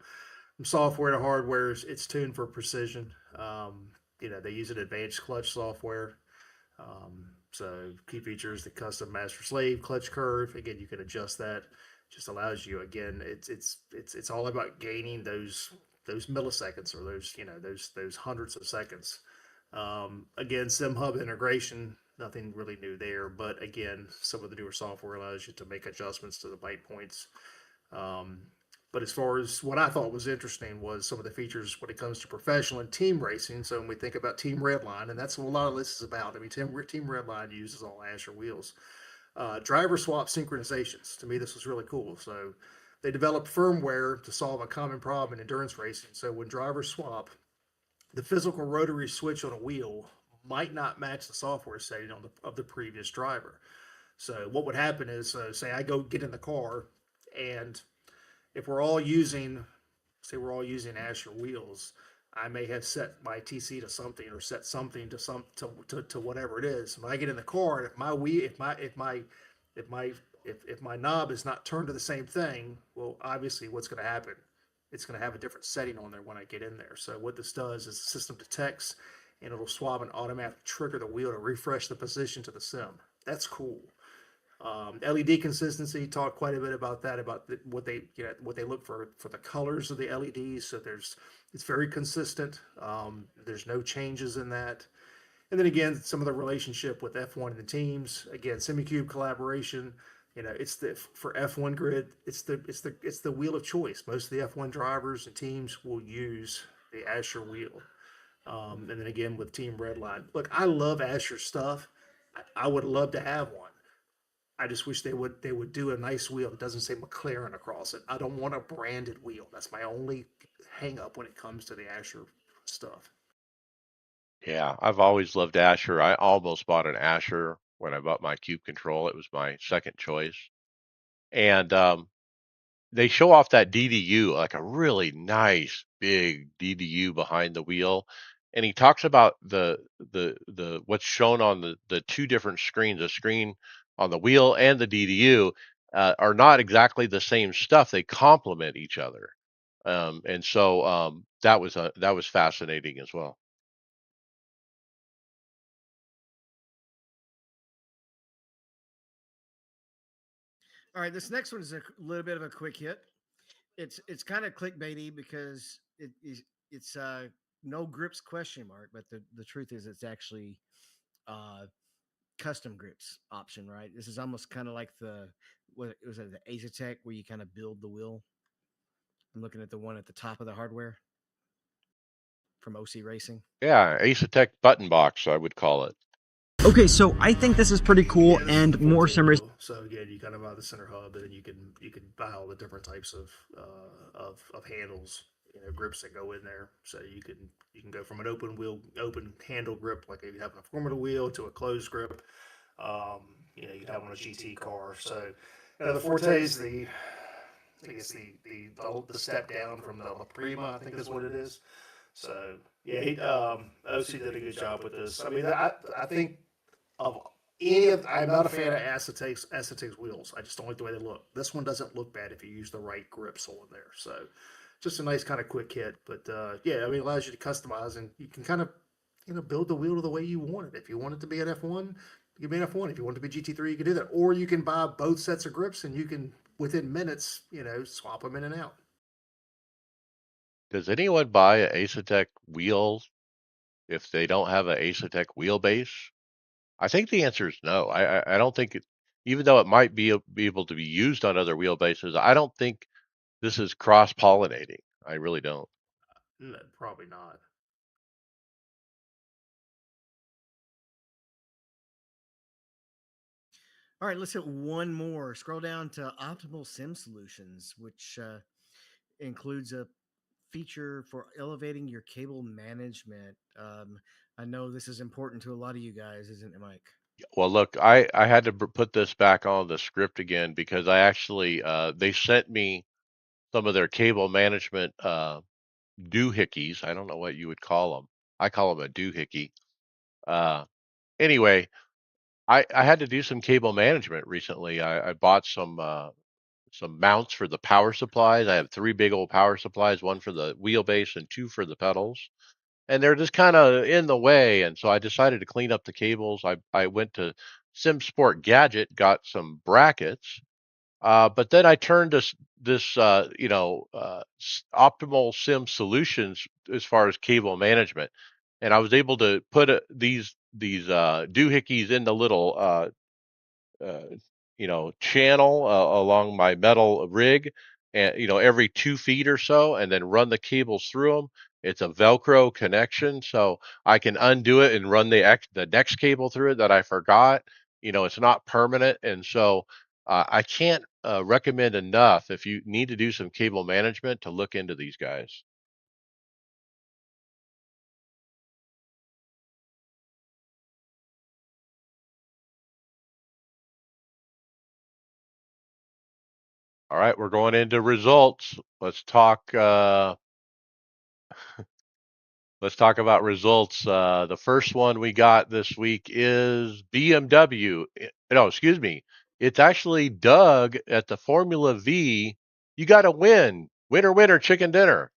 from software to hardware, it's tuned for precision. They use an advanced clutch software. So key features: the custom master slave clutch curve. Again, you can adjust that. Just allows you, again, it's all about gaining those milliseconds, or those hundreds of seconds. Again, SimHub integration, nothing really new there, but again, some of the newer software allows you to make adjustments to the bite points. Um, but as far as what I thought was interesting was some of the features when it comes to professional and team racing. So when we think about Team Redline, and that's what a lot of this is about. I mean, Team Redline uses all Asher wheels. Driver swap synchronizations. To me, this was really cool. So they developed firmware to solve a common problem in endurance racing. So when drivers swap, the physical rotary switch on a wheel might not match the software setting of the previous driver. So what would happen is, say I go get in the car, and if we're all using, say we're all using Asher wheels, I may have set my TC to something, or set something to to whatever it is. When I get in the car, and if my wheel, if my if my knob is not turned to the same thing, well, obviously what's going to happen? It's going to have a different setting on there when I get in there. So what this does is the system detects, and it'll swap and automatically trigger the wheel to refresh the position to the sim. That's cool. LED consistency, talked quite a bit about that, about what they look for the colors of the LEDs. So it's very consistent. There's no changes in that. And then again, some of the relationship with F1 and the teams. Again, SemiCube collaboration. It's the for F1 grid. It's the wheel of choice. Most of the F1 drivers and teams will use the Asher wheel. And then again with Team Redline. Look, I love Asher stuff. I would love to have one. I just wish they would do a nice wheel that doesn't say McLaren across it. I don't want a branded wheel. That's my only hang up when it comes to the Asher stuff. Yeah, I've always loved Asher. I almost bought an Asher when I bought my Cube Control. It was my second choice. And they show off that DDU, like a really nice big DDU behind the wheel. And he talks about the what's shown on the two different screens, the screen on the wheel and the DDU, are not exactly the same stuff. They complement each other. And so that was fascinating as well. All right, this next one is a little bit of a quick hit. It's kind of clickbaity because it's no grips question mark, but the truth is it's actually uh custom grips option, right? This is almost kind of like the what was it, the Azactec, where you kind of build the wheel. I'm looking at the one at the top of the hardware from OC Racing. Yeah, Ace button box, I would call it. Okay, so I think this is pretty cool, Yeah, this is and the more 14 sim racing. wheel. So again, you kind of buy the center hub, and then you can buy all the different types of handles, grips that go in there. So you can go from an open handle grip, like if you have a Formula wheel, to a closed grip. You have on a GT car. So the Forte is I guess the step down from the La Prima, I think is what it is. So yeah, OC did a good job with this. I mean, I think of I'm not a fan of Acetex wheels. I just don't like the way they look. This one doesn't look bad if you use the right grips on there. So just a nice kind of quick hit. But yeah, I mean, it allows you to customize, and you can kind of build the wheel the way you want it. If you want it to be an F1, you can be an F1. If you want it to be GT3, you can do that. Or you can buy both sets of grips, and you can within minutes, swap them in and out. Does anyone buy an Ace wheel if they don't have an Ace wheelbase? I think the answer is no. I don't think it, even though it might be able to be used on other wheelbases, I don't think this is cross pollinating. I really don't. No, probably not. All right, let's hit one more. Scroll down to Optimal Sim Solutions, which includes a feature for elevating your cable management. I know this is important to a lot of you guys, isn't it, Mike? Well, look, I had to put this back on the script again because I actually they sent me some of their cable management doohickeys. I don't know what you would call them. I call them a doohickey. Uh, anyway, I had to do some cable management recently. I bought some mounts for the power supplies. I have three big old power supplies, one for the wheelbase and two for the pedals. And they're just kind of in the way. And so I decided to clean up the cables. I went to SimSport Gadget, got some brackets, but then I turned this optimal sim solutions as far as cable management, and I was able to put these doohickeys in the little uh, channel along my metal rig, and every 2 feet or so, and then run the cables through them. It's a Velcro connection, so I can undo it and run the next cable through it that I forgot. It's not permanent, and so I can't recommend enough if you need to do some cable management to look into these guys. All right, we're going into results. Let's talk. Let's talk about results. The first one we got this week is BMW. No, excuse me. It's actually Doug at the Formula V. You got to win. Winner, winner, chicken dinner.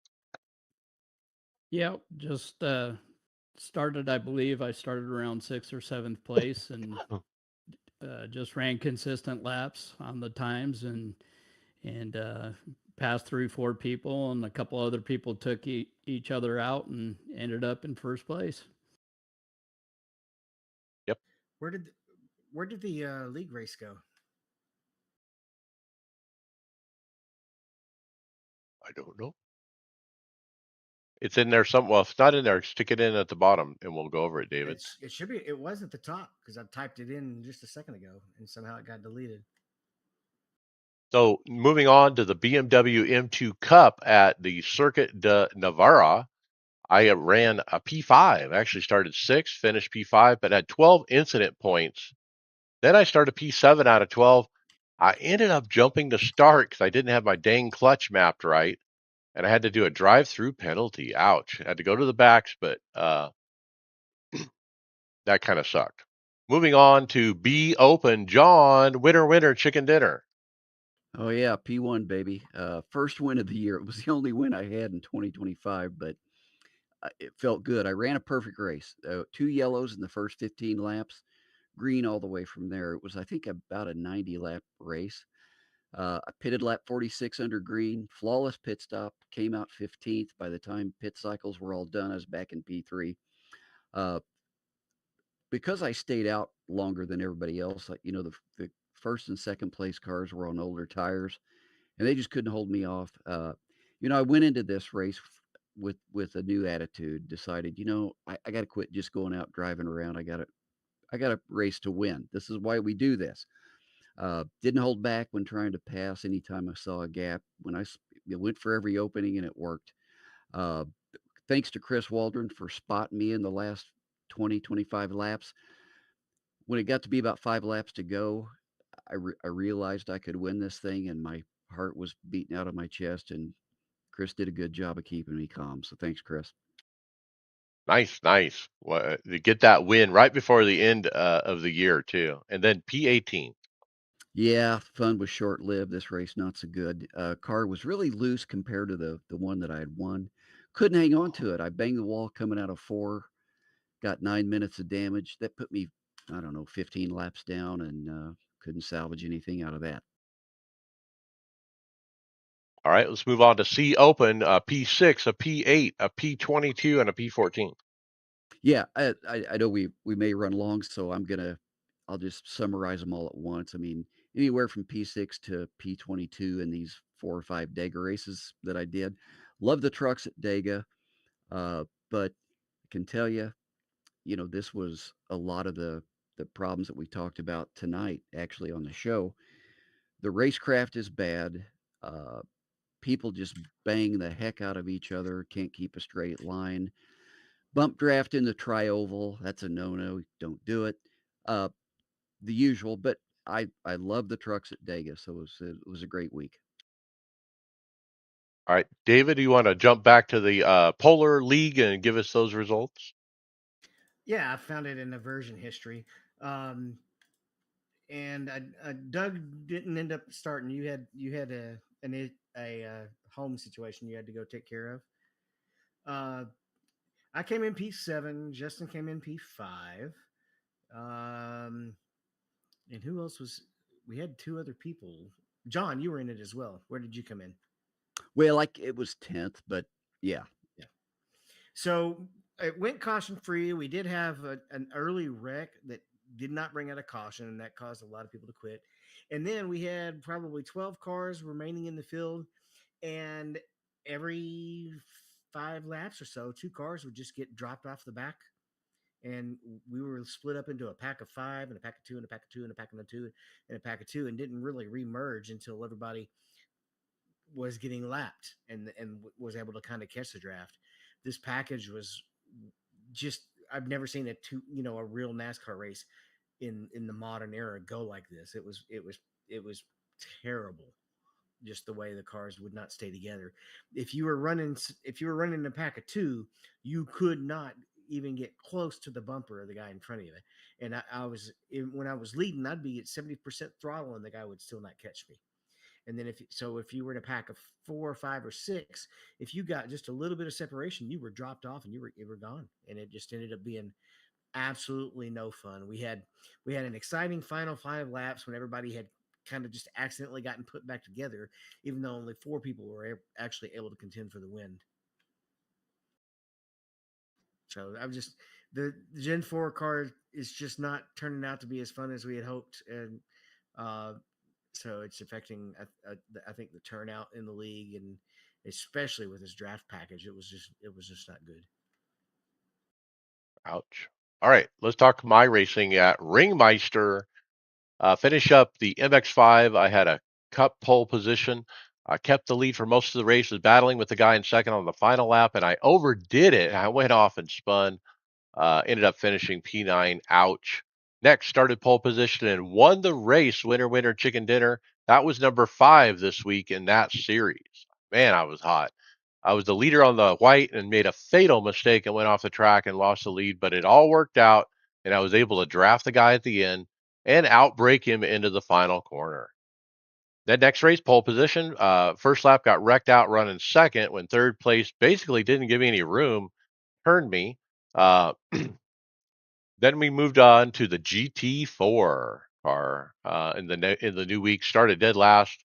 Yeah, just started. I believe I started around sixth or seventh place, and just ran consistent laps on the times, and passed through four people, and a couple other people took each other out, and ended up in first place. Yep. Where did where did the league race go? I don't know. It's in there some. Well, if it's not in there, stick it in at the bottom, and we'll go over it, David. It should be. It was at the top because I typed it in just a second ago, and somehow it got deleted. So moving on to the BMW M2 Cup at the Circuit de Navarra. I ran a P5. I actually started sixth, finished P5, but had 12 incident points. Then I started P7 out of 12. I ended up jumping to start because I didn't have my dang clutch mapped right, and I had to do a drive-through penalty. Ouch! I had to go to the backs, but that kind of sucked. Moving on to B Open, John, winner, winner, chicken dinner. Oh yeah, P1 baby. First win of the year. It was the only win I had in 2025, but it felt good. I ran a perfect race. Two yellows in the first 15 laps, green all the way from there. It was, I think, about a 90 lap race. I pitted lap 46 under green, flawless pit stop, came out 15th. By the time pit cycles were all done, I was back in P3. Uh, because I stayed out longer than everybody else, the first and second place cars were on older tires, and they just couldn't hold me off. I went into this race with a new attitude. Decided, I got to quit just going out driving around. I got to race to win. This is why we do this. Didn't hold back when trying to pass anytime I saw a gap. Went for every opening and it worked. Uh, Thanks to Chris Waldron for spotting me in the last 20, 25 laps. When it got to be about 5 laps to go, I realized I could win this thing, and my heart was beating out of my chest. And Chris did a good job of keeping me calm. So thanks, Chris. Nice, nice. Well, to get that win right before the end of the year too, and then P18. Yeah, fun was short lived. This race not so good. Car was really loose compared to the one that I had won. Couldn't hang on to it. I banged the wall coming out of four. Got 9 minutes of damage. That put me, I don't know, 15 laps down, and couldn't salvage anything out of that. All right, let's move on to C Open, a P6, a P8, a P22, and a P14. Yeah, I know we may run long, so I'll just summarize them all at once. I mean, anywhere from P6 to P22 in these 4 or 5 Dega races that I did. Love the trucks at Dega, but I can tell you, this was a lot of the problems that we talked about tonight, actually on the show. The racecraft is bad. Uh, People just bang the heck out of each other, can't keep a straight line. Bump draft in the tri-oval, that's a no-no. Don't do it. Uh, the usual, but I love the trucks at Dega, so it was a great week. All right, David, do you want to jump back to the Polar League and give us those results? Yeah, I found it in the version history. Um, and Doug didn't end up starting. You had a home situation you had to go take care of. Uh, I came in P7. Justin came in P5. Um, and who else was? We had two other people. John, you were in it as well. Where did you come in? Well, like it was 10th, but yeah. Yeah. So it went caution free. We did have an early wreck that did not bring out a caution, and that caused a lot of people to quit. And then we had probably 12 cars remaining in the field, and every 5 laps or so, two cars would just get dropped off the back. And we were split up into a pack of five and a pack of two and a pack of two and a pack of two and a pack of two, and didn't really remerge until everybody was getting lapped and was able to kind of catch the draft. This package was just, I've never seen a real NASCAR race in the modern era go like this. It was terrible, just the way the cars would not stay together. If you were running a pack of two, you could not even get close to the bumper of the guy in front of you. And when I was leading, I'd be at 70% throttle and the guy would still not catch me. And then if you were in a pack of four or five or six, if you got just a little bit of separation, you were dropped off and you were gone. And it just ended up being absolutely no fun. We had an exciting final 5 laps when everybody had kind of just accidentally gotten put back together, even though only four people were actually able to contend for the win. So I'm just the Gen 4 car is just not turning out to be as fun as we had hoped, and uh, so it's affecting I think the turnout in the league, and especially with this draft package, it was just not good. Ouch. All right, let's talk my racing at Ringmeister. Finish up the MX5. I had a cup pole position. I kept the lead for most of the race, was battling with the guy in second on the final lap, and I overdid it. I went off and spun. Ended up finishing P9. Ouch. Next, started pole position and won the race. Winner, winner, chicken dinner. That was number 5 this week in that series. Man, I was hot. I was the leader on the white and made a fatal mistake and went off the track and lost the lead, but it all worked out, and I was able to draft the guy at the end and outbreak him into the final corner. That next race, pole position, first lap got wrecked out running second when third place basically didn't give me any room, turned me. Uh, then we moved on to the GT4 car in the new week. Started dead last,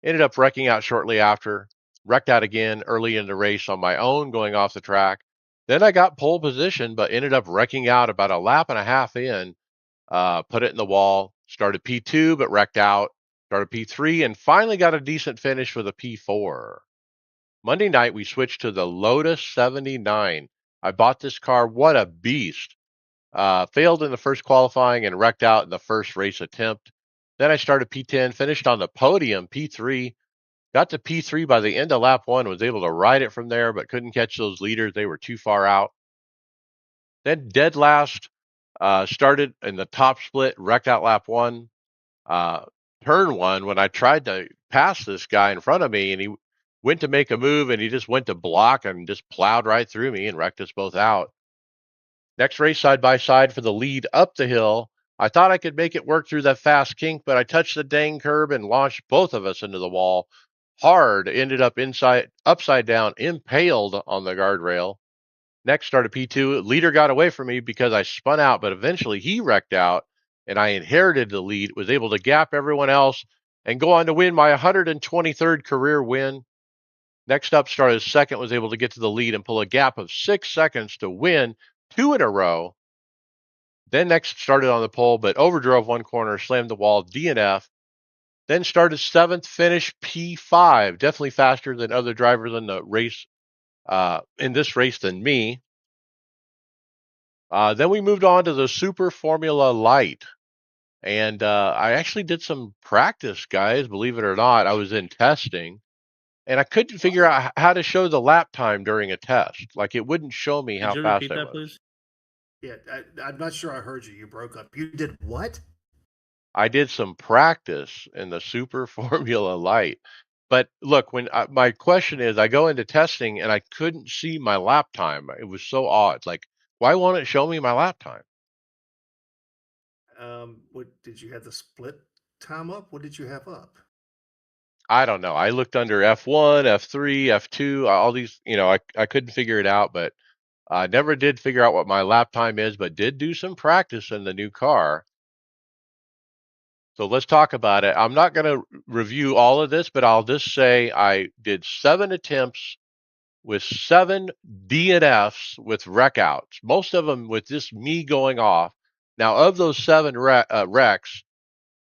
ended up wrecking out shortly after. Wrecked out again early in the race on my own, going off the track. Then I got pole position, but ended up wrecking out about a lap and a half in. Put it in the wall. Started P2, but wrecked out. Started P3, and finally got a decent finish with a P4. Monday night we switched to the Lotus 79. I bought this car. What a beast! Failed in the first qualifying and wrecked out in the first race attempt. Then I started P10, finished on the podium, P3, got to P3 by the end of lap 1, was able to ride it from there, but couldn't catch those leaders. They were too far out. Then dead last, started in the top split, wrecked out lap 1. Uh, Turn 1, when I tried to pass this guy in front of me, and he went to make a move, and he just went to block and just plowed right through me and wrecked us both out. Next race, side by side for the lead up the hill. I thought I could make it work through that fast kink, but I touched the dang curb and launched both of us into the wall. Hard, ended up upside down, impaled on the guardrail. Next started P2. Leader got away from me because I spun out, but eventually he wrecked out, and I inherited the lead, was able to gap everyone else, and go on to win my 123rd career win. Next up started second, was able to get to the lead and pull a gap of 6 seconds to win 2 in a row. Then next started on the pole, but overdrove one corner, slammed the wall, DNF. Then started 7th, finished P5, definitely faster than other drivers in the race, in this race than me. Then we moved on to the Super Formula Light. And I actually did some practice, guys, believe it or not. I was in testing. and I couldn't figure out how to show the lap time during a test. Like it wouldn't show me Could how you fast repeat I that, was. please? Yeah, I'm not sure I heard you. You broke up. You did what? I did some practice in the Super Formula Light. But look, my question is, I go into testing and I couldn't see my lap time. It was so odd. Like, why won't it show me my lap time? What did you have the split time up? What did you have up? I don't know. I looked under F1, F3, F2, all these, I couldn't figure it out, but I never did figure out what my lap time is, but did do some practice in the new car. So let's talk about it. I'm not going to review all of this, but I'll just say I did 7 attempts with 7 DNFs with wreck outs, most of them with just me going off. Now, of those 7 wrecks,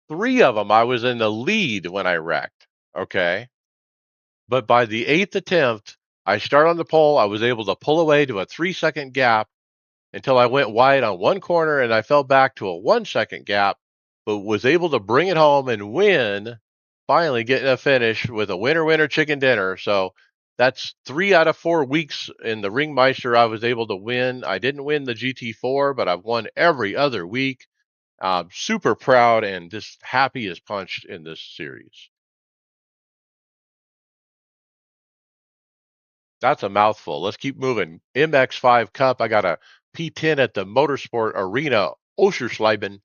3 of them I was in the lead when I wrecked. Okay. But by the 8th attempt, I start on the pole. I was able to pull away to a 3-second gap until I went wide on one corner and I fell back to a 1-second gap, but was able to bring it home and win, finally getting a finish with a winner winner chicken dinner. So that's 3 out of 4 weeks in the Ringmeister I was able to win. I didn't win the GT4, but I've won every other week. Super proud and just happy as punched in this series. That's a mouthful. Let's keep moving. MX5 Cup. I got a P10 at the Motorsport Arena, Oscherschleiben.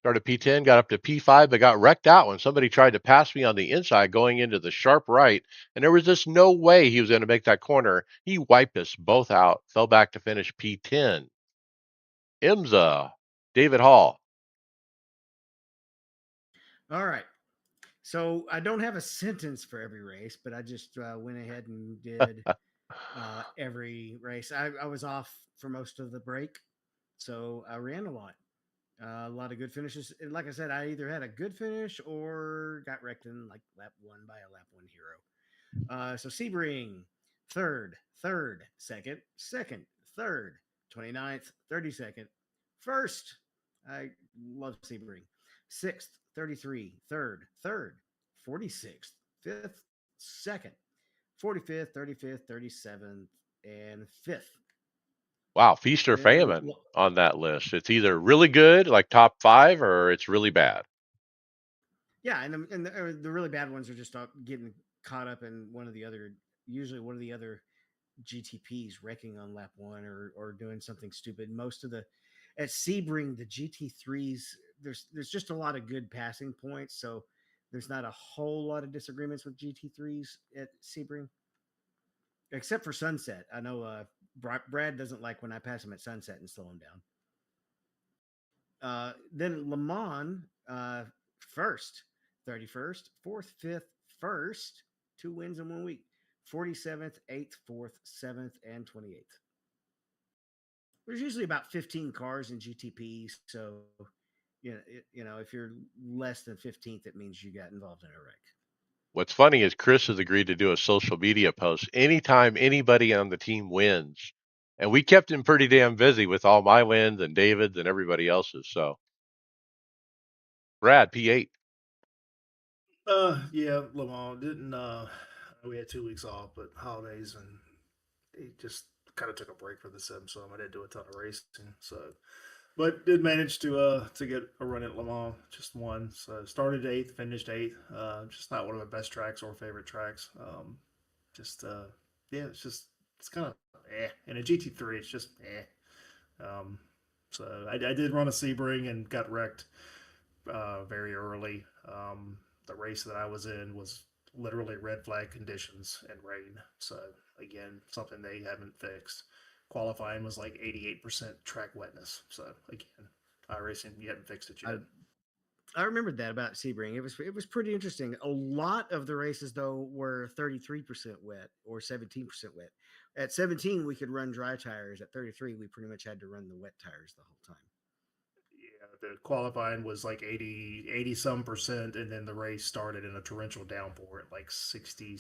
Started P10, got up to P5, but got wrecked out when somebody tried to pass me on the inside going into the sharp right. And there was just no way he was going to make that corner. He wiped us both out, fell back to finish P10. IMSA, David Hall. All right. So I don't have a sentence for every race, but I just went ahead and did every race. I was off for most of the break, so I ran a lot of good finishes. And like I said, I either had a good finish or got wrecked in like lap 1 by a lap 1 hero. So Sebring, third, second, third, 29th, 32nd, first. I love Sebring. Sixth, 33, third, 46th, fifth, second, 45th, 35th, 37th, and fifth. Wow, feast or Then, famine on that list. It's either really good, like top 5, or it's really bad. yeah, and the really bad ones are just getting caught up in usually one of the other GTPs wrecking on lap 1 or doing something stupid. Most of the at Sebring, the GT3s, there's just a lot of good passing points, so there's not a whole lot of disagreements with GT3s at Sebring, except for Sunset. I know Brad doesn't like when I pass him at Sunset and slow him down. Then Le Mans, first, 31st, 4th, 5th, 1st, 2 wins in 1 week, 47th, 8th, 4th, 7th, and 28th. There's usually about 15 cars in GTP, so if you're less than 15th, it means you got involved in a wreck. What's funny is Chris has agreed to do a social media post anytime anybody on the team wins. And we kept him pretty damn busy with all my wins and David's and everybody else's. So, Brad, P8. Yeah, Lamar didn't. We had 2 weeks off, but holidays and he just kind of took a break for the sim, so I didn't do a ton of racing. So, but did manage to get a run at Le Mans, just one. So started 8th, finished 8th. Just not one of my best tracks or favorite tracks. Just yeah, it's kind of In a GT3, it's just So I did run a Sebring and got wrecked very early. The race that I was in was literally red flag conditions and rain. So again, something they haven't fixed. Qualifying was like 88% track wetness. So again, iRacing, you haven't fixed it yet. I remembered that about Sebring. It was pretty interesting. A lot of the races though were 33% wet or 17% wet. At 17 we could run dry tires. At 33 we pretty much had to run the wet tires the whole time. Yeah, the qualifying was like 80 some percent, and then the race started in a torrential downpour at like 60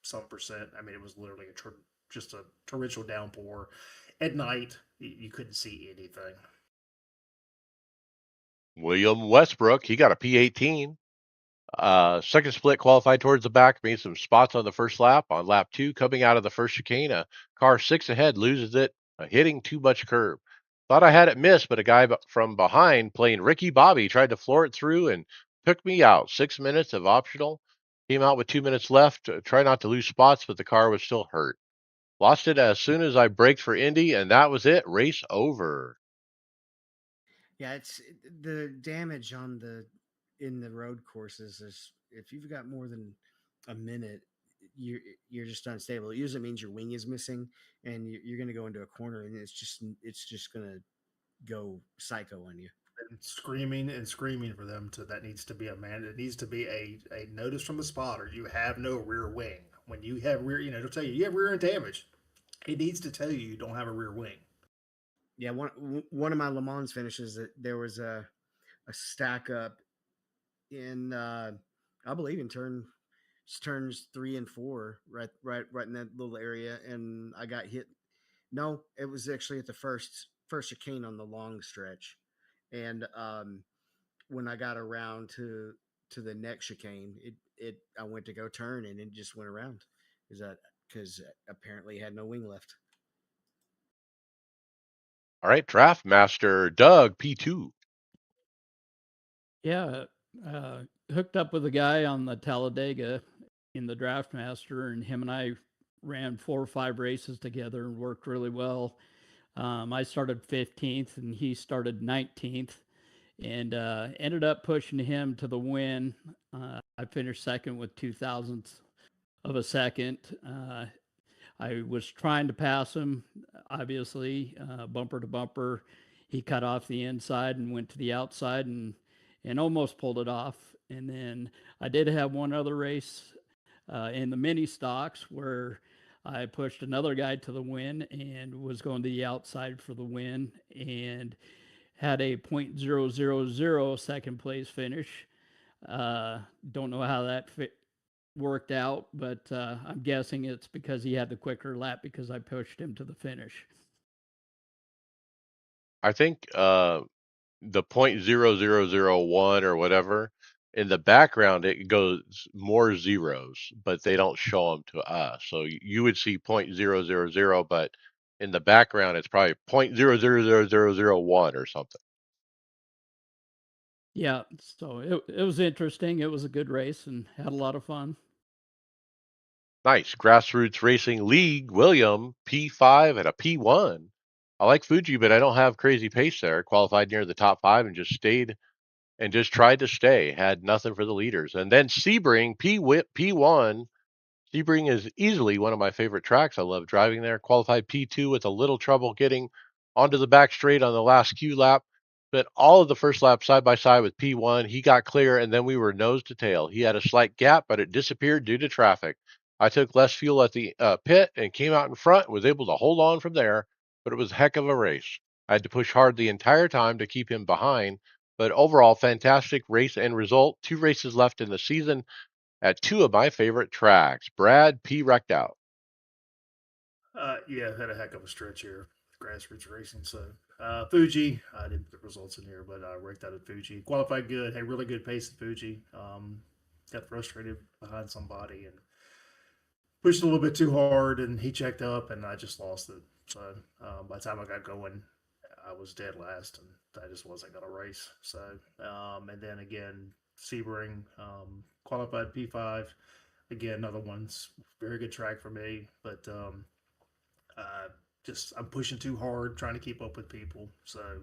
some percent. It was literally just a torrential downpour at night. You couldn't see anything. William Westbrook, he got a P18. Second split qualified towards the back, made some spots on the first lap. On lap 2, coming out of the first chicane, a car 6 ahead loses it, hitting too much curb. Thought I had it missed, but a guy from behind playing Ricky Bobby tried to floor it through and took me out. 6 minutes of optional. Came out with 2 minutes left. Try not to lose spots, but the car was still hurt. Lost it as soon as I braked for Indy, and that was it. Race over. Yeah, it's the damage on the in the road courses is if you've got more than a minute, you're just unstable. It usually means your wing is missing, and you're going to go into a corner, and it's just going to go psycho on you. And screaming and screaming for them to that needs to be a man. It needs to be a notice from the spotter. You have no rear wing. When you have rear, it'll tell you you have rear end damage. It needs to tell you don't have a rear wing. Yeah, one of my Le Mans finishes that there was a stack up in I believe in turns 3 and 4, right in that little area, and I got hit. No, it was actually at the first chicane on the long stretch, and when I got around to the next chicane, it I went to go turn and it just went around because apparently it had no wing left. All right, Draft Master Doug P2. Yeah, hooked up with a guy on the Talladega in the Draft Master, and him and I ran 4 or 5 races together and worked really well. I started 15th and he started 19th, and ended up pushing him to the win. I finished second with 2 thousandths of a second. I was trying to pass him, obviously, bumper to bumper. He cut off the inside and went to the outside and almost pulled it off. And then I did have one other race in the mini stocks where I pushed another guy to the win and was going to the outside for the win and had a .000 second place finish. Don't know how that worked out, but I'm guessing it's because he had the quicker lap because I pushed him to the finish. I think the .0001 or whatever, in the background it goes more zeros, but they don't show them to us. So you would see .000, but in the background it's probably .000001 or something. Yeah, so it was interesting. It was a good race and had a lot of fun. Nice. Grassroots Racing League, William, P5 and a P1. I like Fuji, but I don't have crazy pace there. Qualified near the top 5 and just stayed and just tried to stay. Had nothing for the leaders. And then Sebring, P1. Sebring is easily one of my favorite tracks. I love driving there. Qualified P2 with a little trouble getting onto the back straight on the last Q lap. But all of the first lap side by side with P1, he got clear, and then we were nose to tail. He had a slight gap, but it disappeared due to traffic. I took less fuel at the pit and came out in front, was able to hold on from there, but it was a heck of a race. I had to push hard the entire time to keep him behind, but overall, fantastic race and result. 2 races left in the season at 2 of my favorite tracks. Brad P. wrecked out. Yeah, had a heck of a stretch here, grassroots racing. So Fuji, I didn't put the results in here, but I ranked out at Fuji. Qualified good, had really good pace at Fuji. Got frustrated behind somebody and pushed a little bit too hard, and he checked up, and I just lost it. So by the time I got going, I was dead last, and I just wasn't going to race. So and then again, Sebring qualified P5. Again, another one's very good track for me, but just I'm pushing too hard, trying to keep up with people. So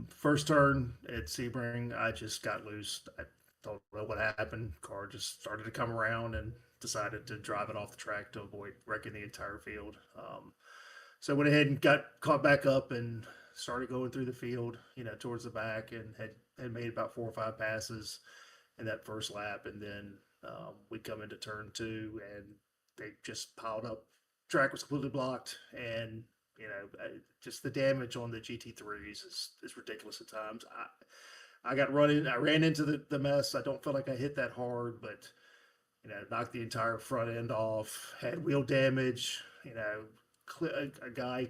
first turn at Sebring, I just got loose. I don't know what happened. Car just started to come around and decided to drive it off the track to avoid wrecking the entire field. So I went ahead and got caught back up and started going through the field, towards the back, and had made about 4 or 5 passes in that first lap, and then we come into turn 2, and they just piled up. Track was completely blocked, and just the damage on the GT3s is ridiculous at times. I got running. I ran into the mess. I don't feel like I hit that hard, but knocked the entire front end off. Had wheel damage. A guy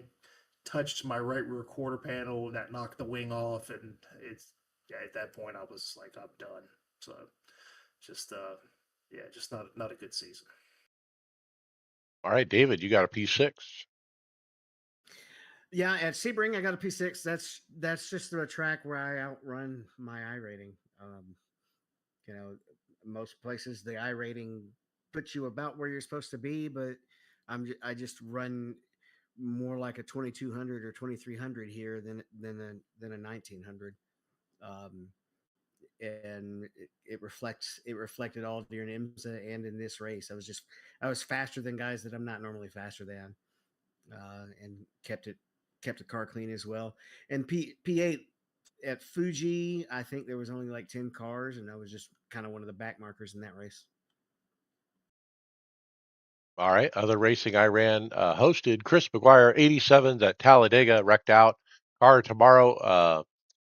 touched my right rear quarter panel, and that knocked the wing off. And it's at that point I was like, I'm done. So just yeah, just not a good season. All right, David, you got a P6. Yeah, at Sebring, I got a P6. That's just a track where I outrun my I rating. You know, most places the I rating puts you about where you're supposed to be, but I just run more like a 2200 or 2300 here than a 1900. Um, and it reflected all during IMSA and in this race. I was faster than guys that I'm not normally faster than, and kept the car clean as well. And P8 at Fuji, I think there was only like 10 cars, and I was just kind of one of the back markers in that race. All right, other racing I ran hosted Chris McGuire 87s at Talladega, wrecked out. Car tomorrow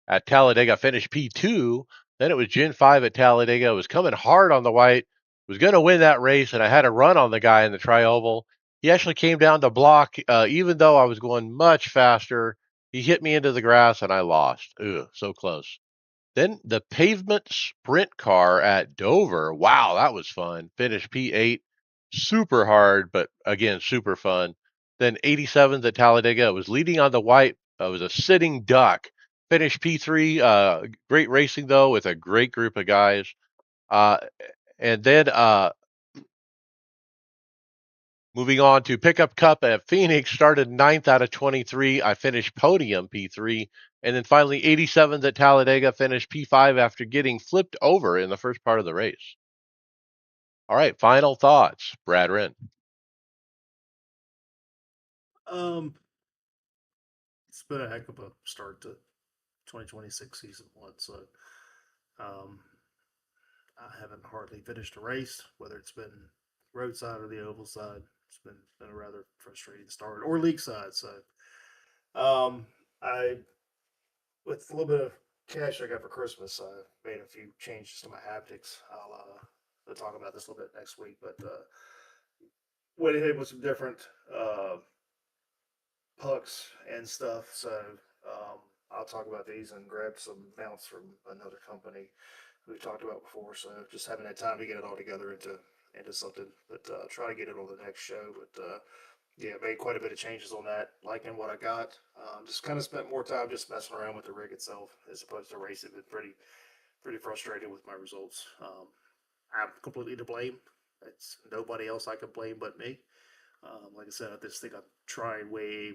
at Talladega finished P2. Then it was Gen 5 at Talladega. It was coming hard on the white. Was going to win that race, and I had a run on the guy in the tri-oval. He actually came down to block, even though I was going much faster. He hit me into the grass, and I lost. Ugh, so close. Then the pavement sprint car at Dover. Wow, that was fun. Finished P8. Super hard, but again, super fun. Then 87s at Talladega. It was leading on the white. It was a sitting duck. Finished P3. Great racing, though, with a great group of guys. Uh, and then moving on to Pickup Cup at Phoenix, started 9th out of 23. I finished podium P3. And then finally, 87s at Talladega finished P5 after getting flipped over in the first part of the race. All right, final thoughts, Brad Wren. Um, it's been a heck of a start to 2026 season one. So, um, I haven't hardly finished a race, whether it's been roadside or the oval side. It's been a rather frustrating start, or league side. So, I with a little bit of cash I got for Christmas, I made a few changes to my haptics. I'll talk about this a little bit next week, but went ahead with some different uh, pucks and stuff. So I'll talk about these and grab some mounts from another company we've talked about before. So just haven't had time to get it all together into something, but try to get it on the next show. But yeah, made quite a bit of changes on that. Liking what I got. Just kind of spent more time just messing around with the rig itself as opposed to racing. Been pretty frustrated with my results. I'm completely to blame. It's nobody else I can blame but me. Like I said, I just think I'm trying way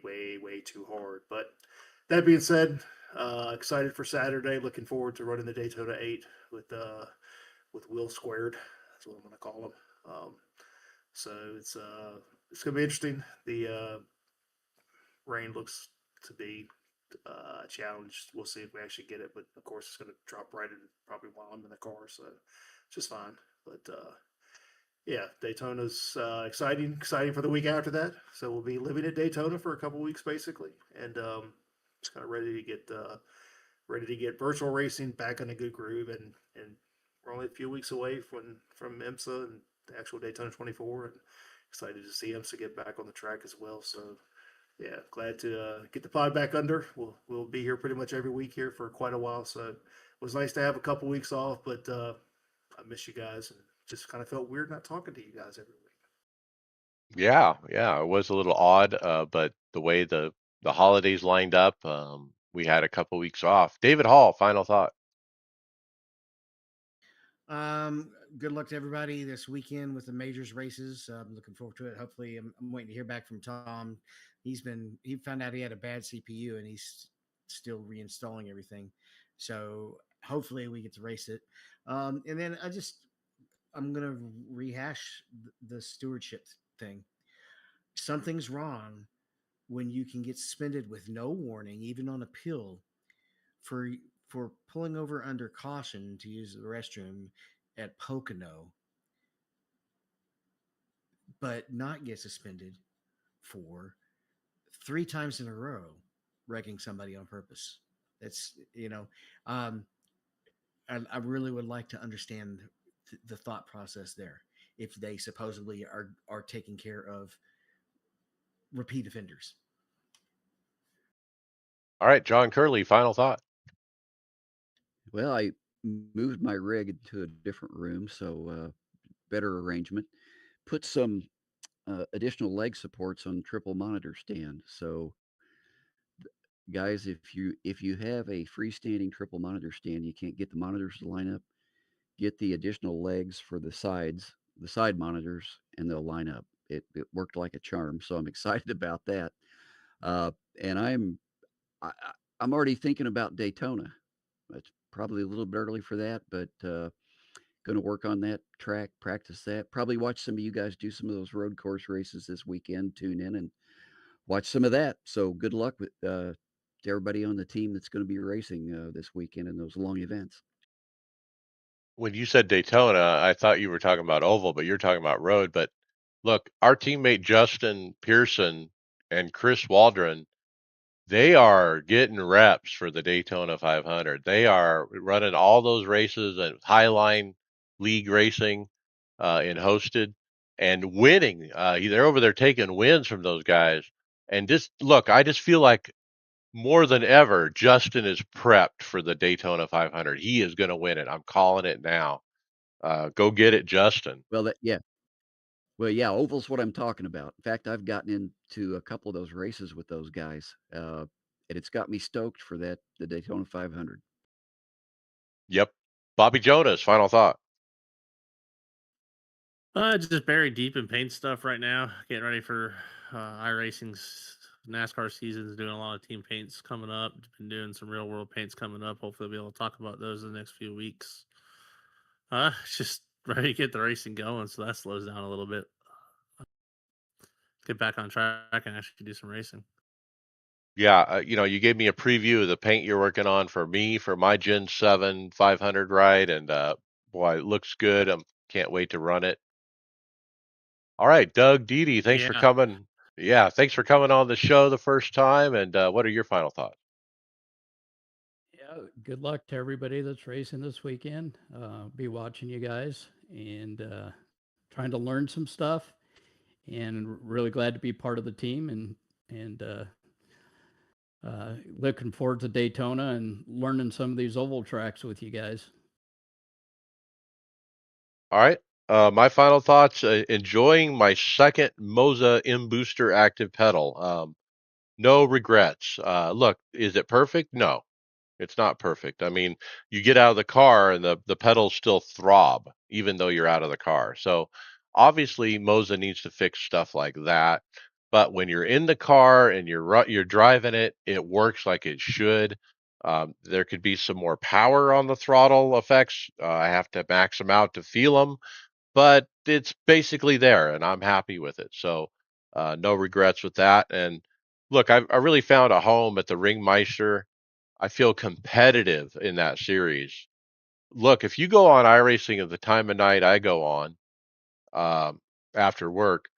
too hard. But that being said, excited for Saturday. Looking forward to running the Daytona 8 with Will Squared. That's what I'm going to call him. So it's going to be interesting. The rain looks to be a challenge. We'll see if we actually get it, but of course it's going to drop right in probably while I'm in the car, so it's just fine. But yeah, Daytona's exciting for the week after that. So we'll be living at Daytona for a couple weeks basically, and just kind of ready to get virtual racing back in a good groove, and we're only a few weeks away from IMSA and the actual Daytona 24, and excited to see IMSA get back on the track as well. So yeah, glad to get the pod back under. We'll be here pretty much every week here for quite a while. So it was nice to have a couple weeks off, but I miss you guys and just kind of felt weird not talking to you guys every week. Yeah, it was a little odd, but the way the holidays lined up, we had a couple weeks off. David Hall, final thought. Good luck to everybody this weekend with the majors races. I'm looking forward to it. Hopefully, I'm waiting to hear back from Tom. He found out he had a bad CPU and he's still reinstalling everything. So hopefully we get to race it. And then I'm gonna rehash the stewardship thing. Something's wrong when you can get suspended with no warning, even on appeal, for for pulling over under caution to use the restroom at Pocono, but not get suspended for 3 times in a row wrecking somebody on purpose. That's um, I really would like to understand the thought process there. If they supposedly are taking care of repeat offenders. All right, John Curley, final thought. Well, I moved my rig into a different room, so better arrangement. Put some additional leg supports on triple monitor stand. So, guys, if you have a freestanding triple monitor stand, you can't get the monitors to line up. Get the additional legs for the sides, the side monitors, and they'll line up. It worked like a charm, so I'm excited about that. And I'm already thinking about Daytona. It's probably a little bit early for that, but going to work on that track, practice that. Probably watch some of you guys do some of those road course races this weekend. Tune in and watch some of that. So good luck with to everybody on the team that's going to be racing this weekend in those long events. When you said Daytona, I thought you were talking about oval, but you're talking about road. But look, our teammate Justin Pearson and Chris Waldron, they are getting reps for the Daytona 500. They are running all those races and Highline League racing in hosted and winning. They're over there taking wins from those guys. And just look, I just feel like more than ever, Justin is prepped for the Daytona 500. He is going to win it. I'm calling it now. Go get it, Justin. Well, yeah. Well, yeah, oval's what I'm talking about. In fact, I've gotten into a couple of those races with those guys, and it's got me stoked for the Daytona 500. Yep. Bobby Jonas, final thought. Just buried deep in paint stuff right now. Getting ready for iRacing's NASCAR seasons. Doing a lot of team paints coming up. Been doing some real world paints coming up. Hopefully, I'll be able to talk about those in the next few weeks. Just ready to get the racing going, so that slows down a little bit. Get back on track and actually do some racing. Yeah, you gave me a preview of the paint you're working on for me for my Gen 7 500 ride, and boy, it looks good. I can't wait to run it. All right, Doug, Didi, thanks for Yeah. coming. Yeah, thanks for coming on the show the first time. And what are your final thoughts? Yeah, good luck to everybody that's racing this weekend. Be watching you guys and trying to learn some stuff. And really glad to be part of the team and looking forward to Daytona and learning some of these oval tracks with you guys. All right. My final thoughts, enjoying my second Moza M Booster active pedal. No regrets. Look, is it perfect? No, it's not perfect. I mean, you get out of the car and the pedals still throb, even though you're out of the car. So obviously Moza needs to fix stuff like that. But when you're in the car and you're driving it, it works like it should. There could be some more power on the throttle effects. I have to max them out to feel them, but it's basically there, and I'm happy with it. So no regrets with that. And look, I really found a home at the Ringmeister. I feel competitive in that series. Look, if you go on iRacing at the time of night I go on after work,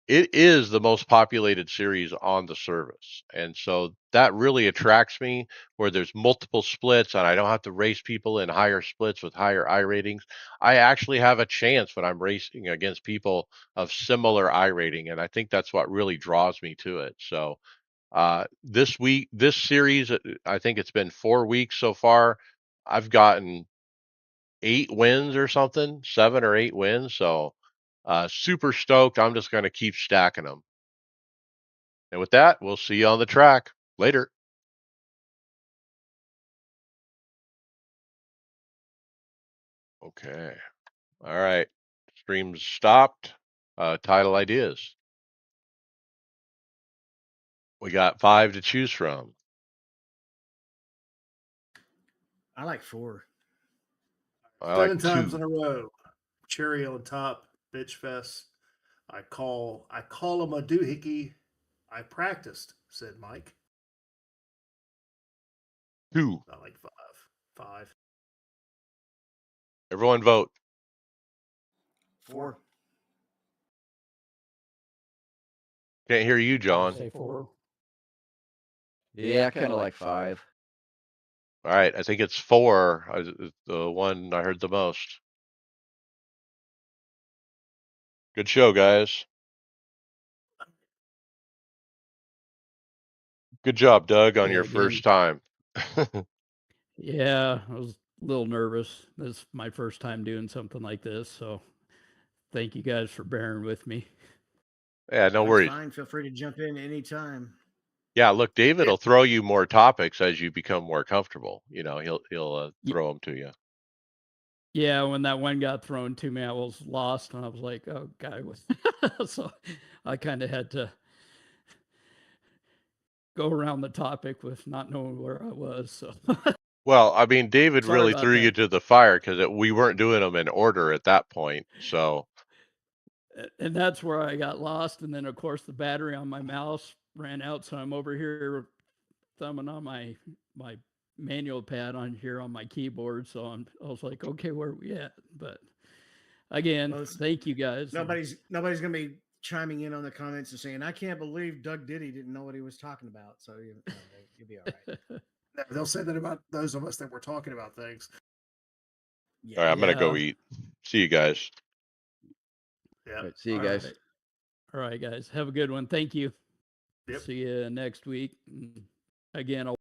it is the most populated series on the service. And so that really attracts me where there's multiple splits and I don't have to race people in higher splits with higher I ratings. I actually have a chance when I'm racing against people of similar I rating. And I think that's what really draws me to it. So this series, I think it's been 4 weeks so far. I've gotten 8 wins or something, 7 or 8 wins. So super stoked. I'm just going to keep stacking them. And with that, we'll see you on the track later. Okay. All right. Stream's stopped. Title ideas. We got 5 to choose from. I like 4. I 7 times like 2. in a row. Cherry on top, bitch fest. I call him a doohickey. I practiced, said Mike. 2. I like 5. 5. Everyone vote. 4. Can't hear you, I'll John. say 4. Yeah, I kind of like 5. All right. I think it's 4. The one I heard the most. Good show, guys. Good job, Doug, on Yeah, your again, first time. Yeah, I was a little nervous. This is my first time doing something like this, so thank you guys for bearing with me. Yeah, no That's worries. fine. Feel free to jump in anytime. Yeah, look, David will throw you more topics as you become more comfortable. You know, he'll Ye- throw them to you. Yeah, when that one got thrown to me, I was lost, and I was like, "Oh God!" So I kind of had to go around the topic with not knowing where I was. So Well, I mean, David sorry really about threw you that. to the fire because we weren't doing them in order at that point. So, And that's where I got lost. And then, of course, the battery on my mouse ran out, so I'm over here thumbing on my manual pad on here on my keyboard. So I was like, okay, where are we at? But again, Well, thank you guys. nobody's gonna be chiming in on the comments and saying, "I can't believe Doug Diddy didn't know what he was talking about." So you'll be all right. No, they'll say that about those of us that were talking about things. Yeah. all right, I'm gonna go Yeah. eat. See you guys. Yeah. All right, see you All guys. right. All right, guys. Have a good one. Thank you. Yep. See you next week. Again, I'll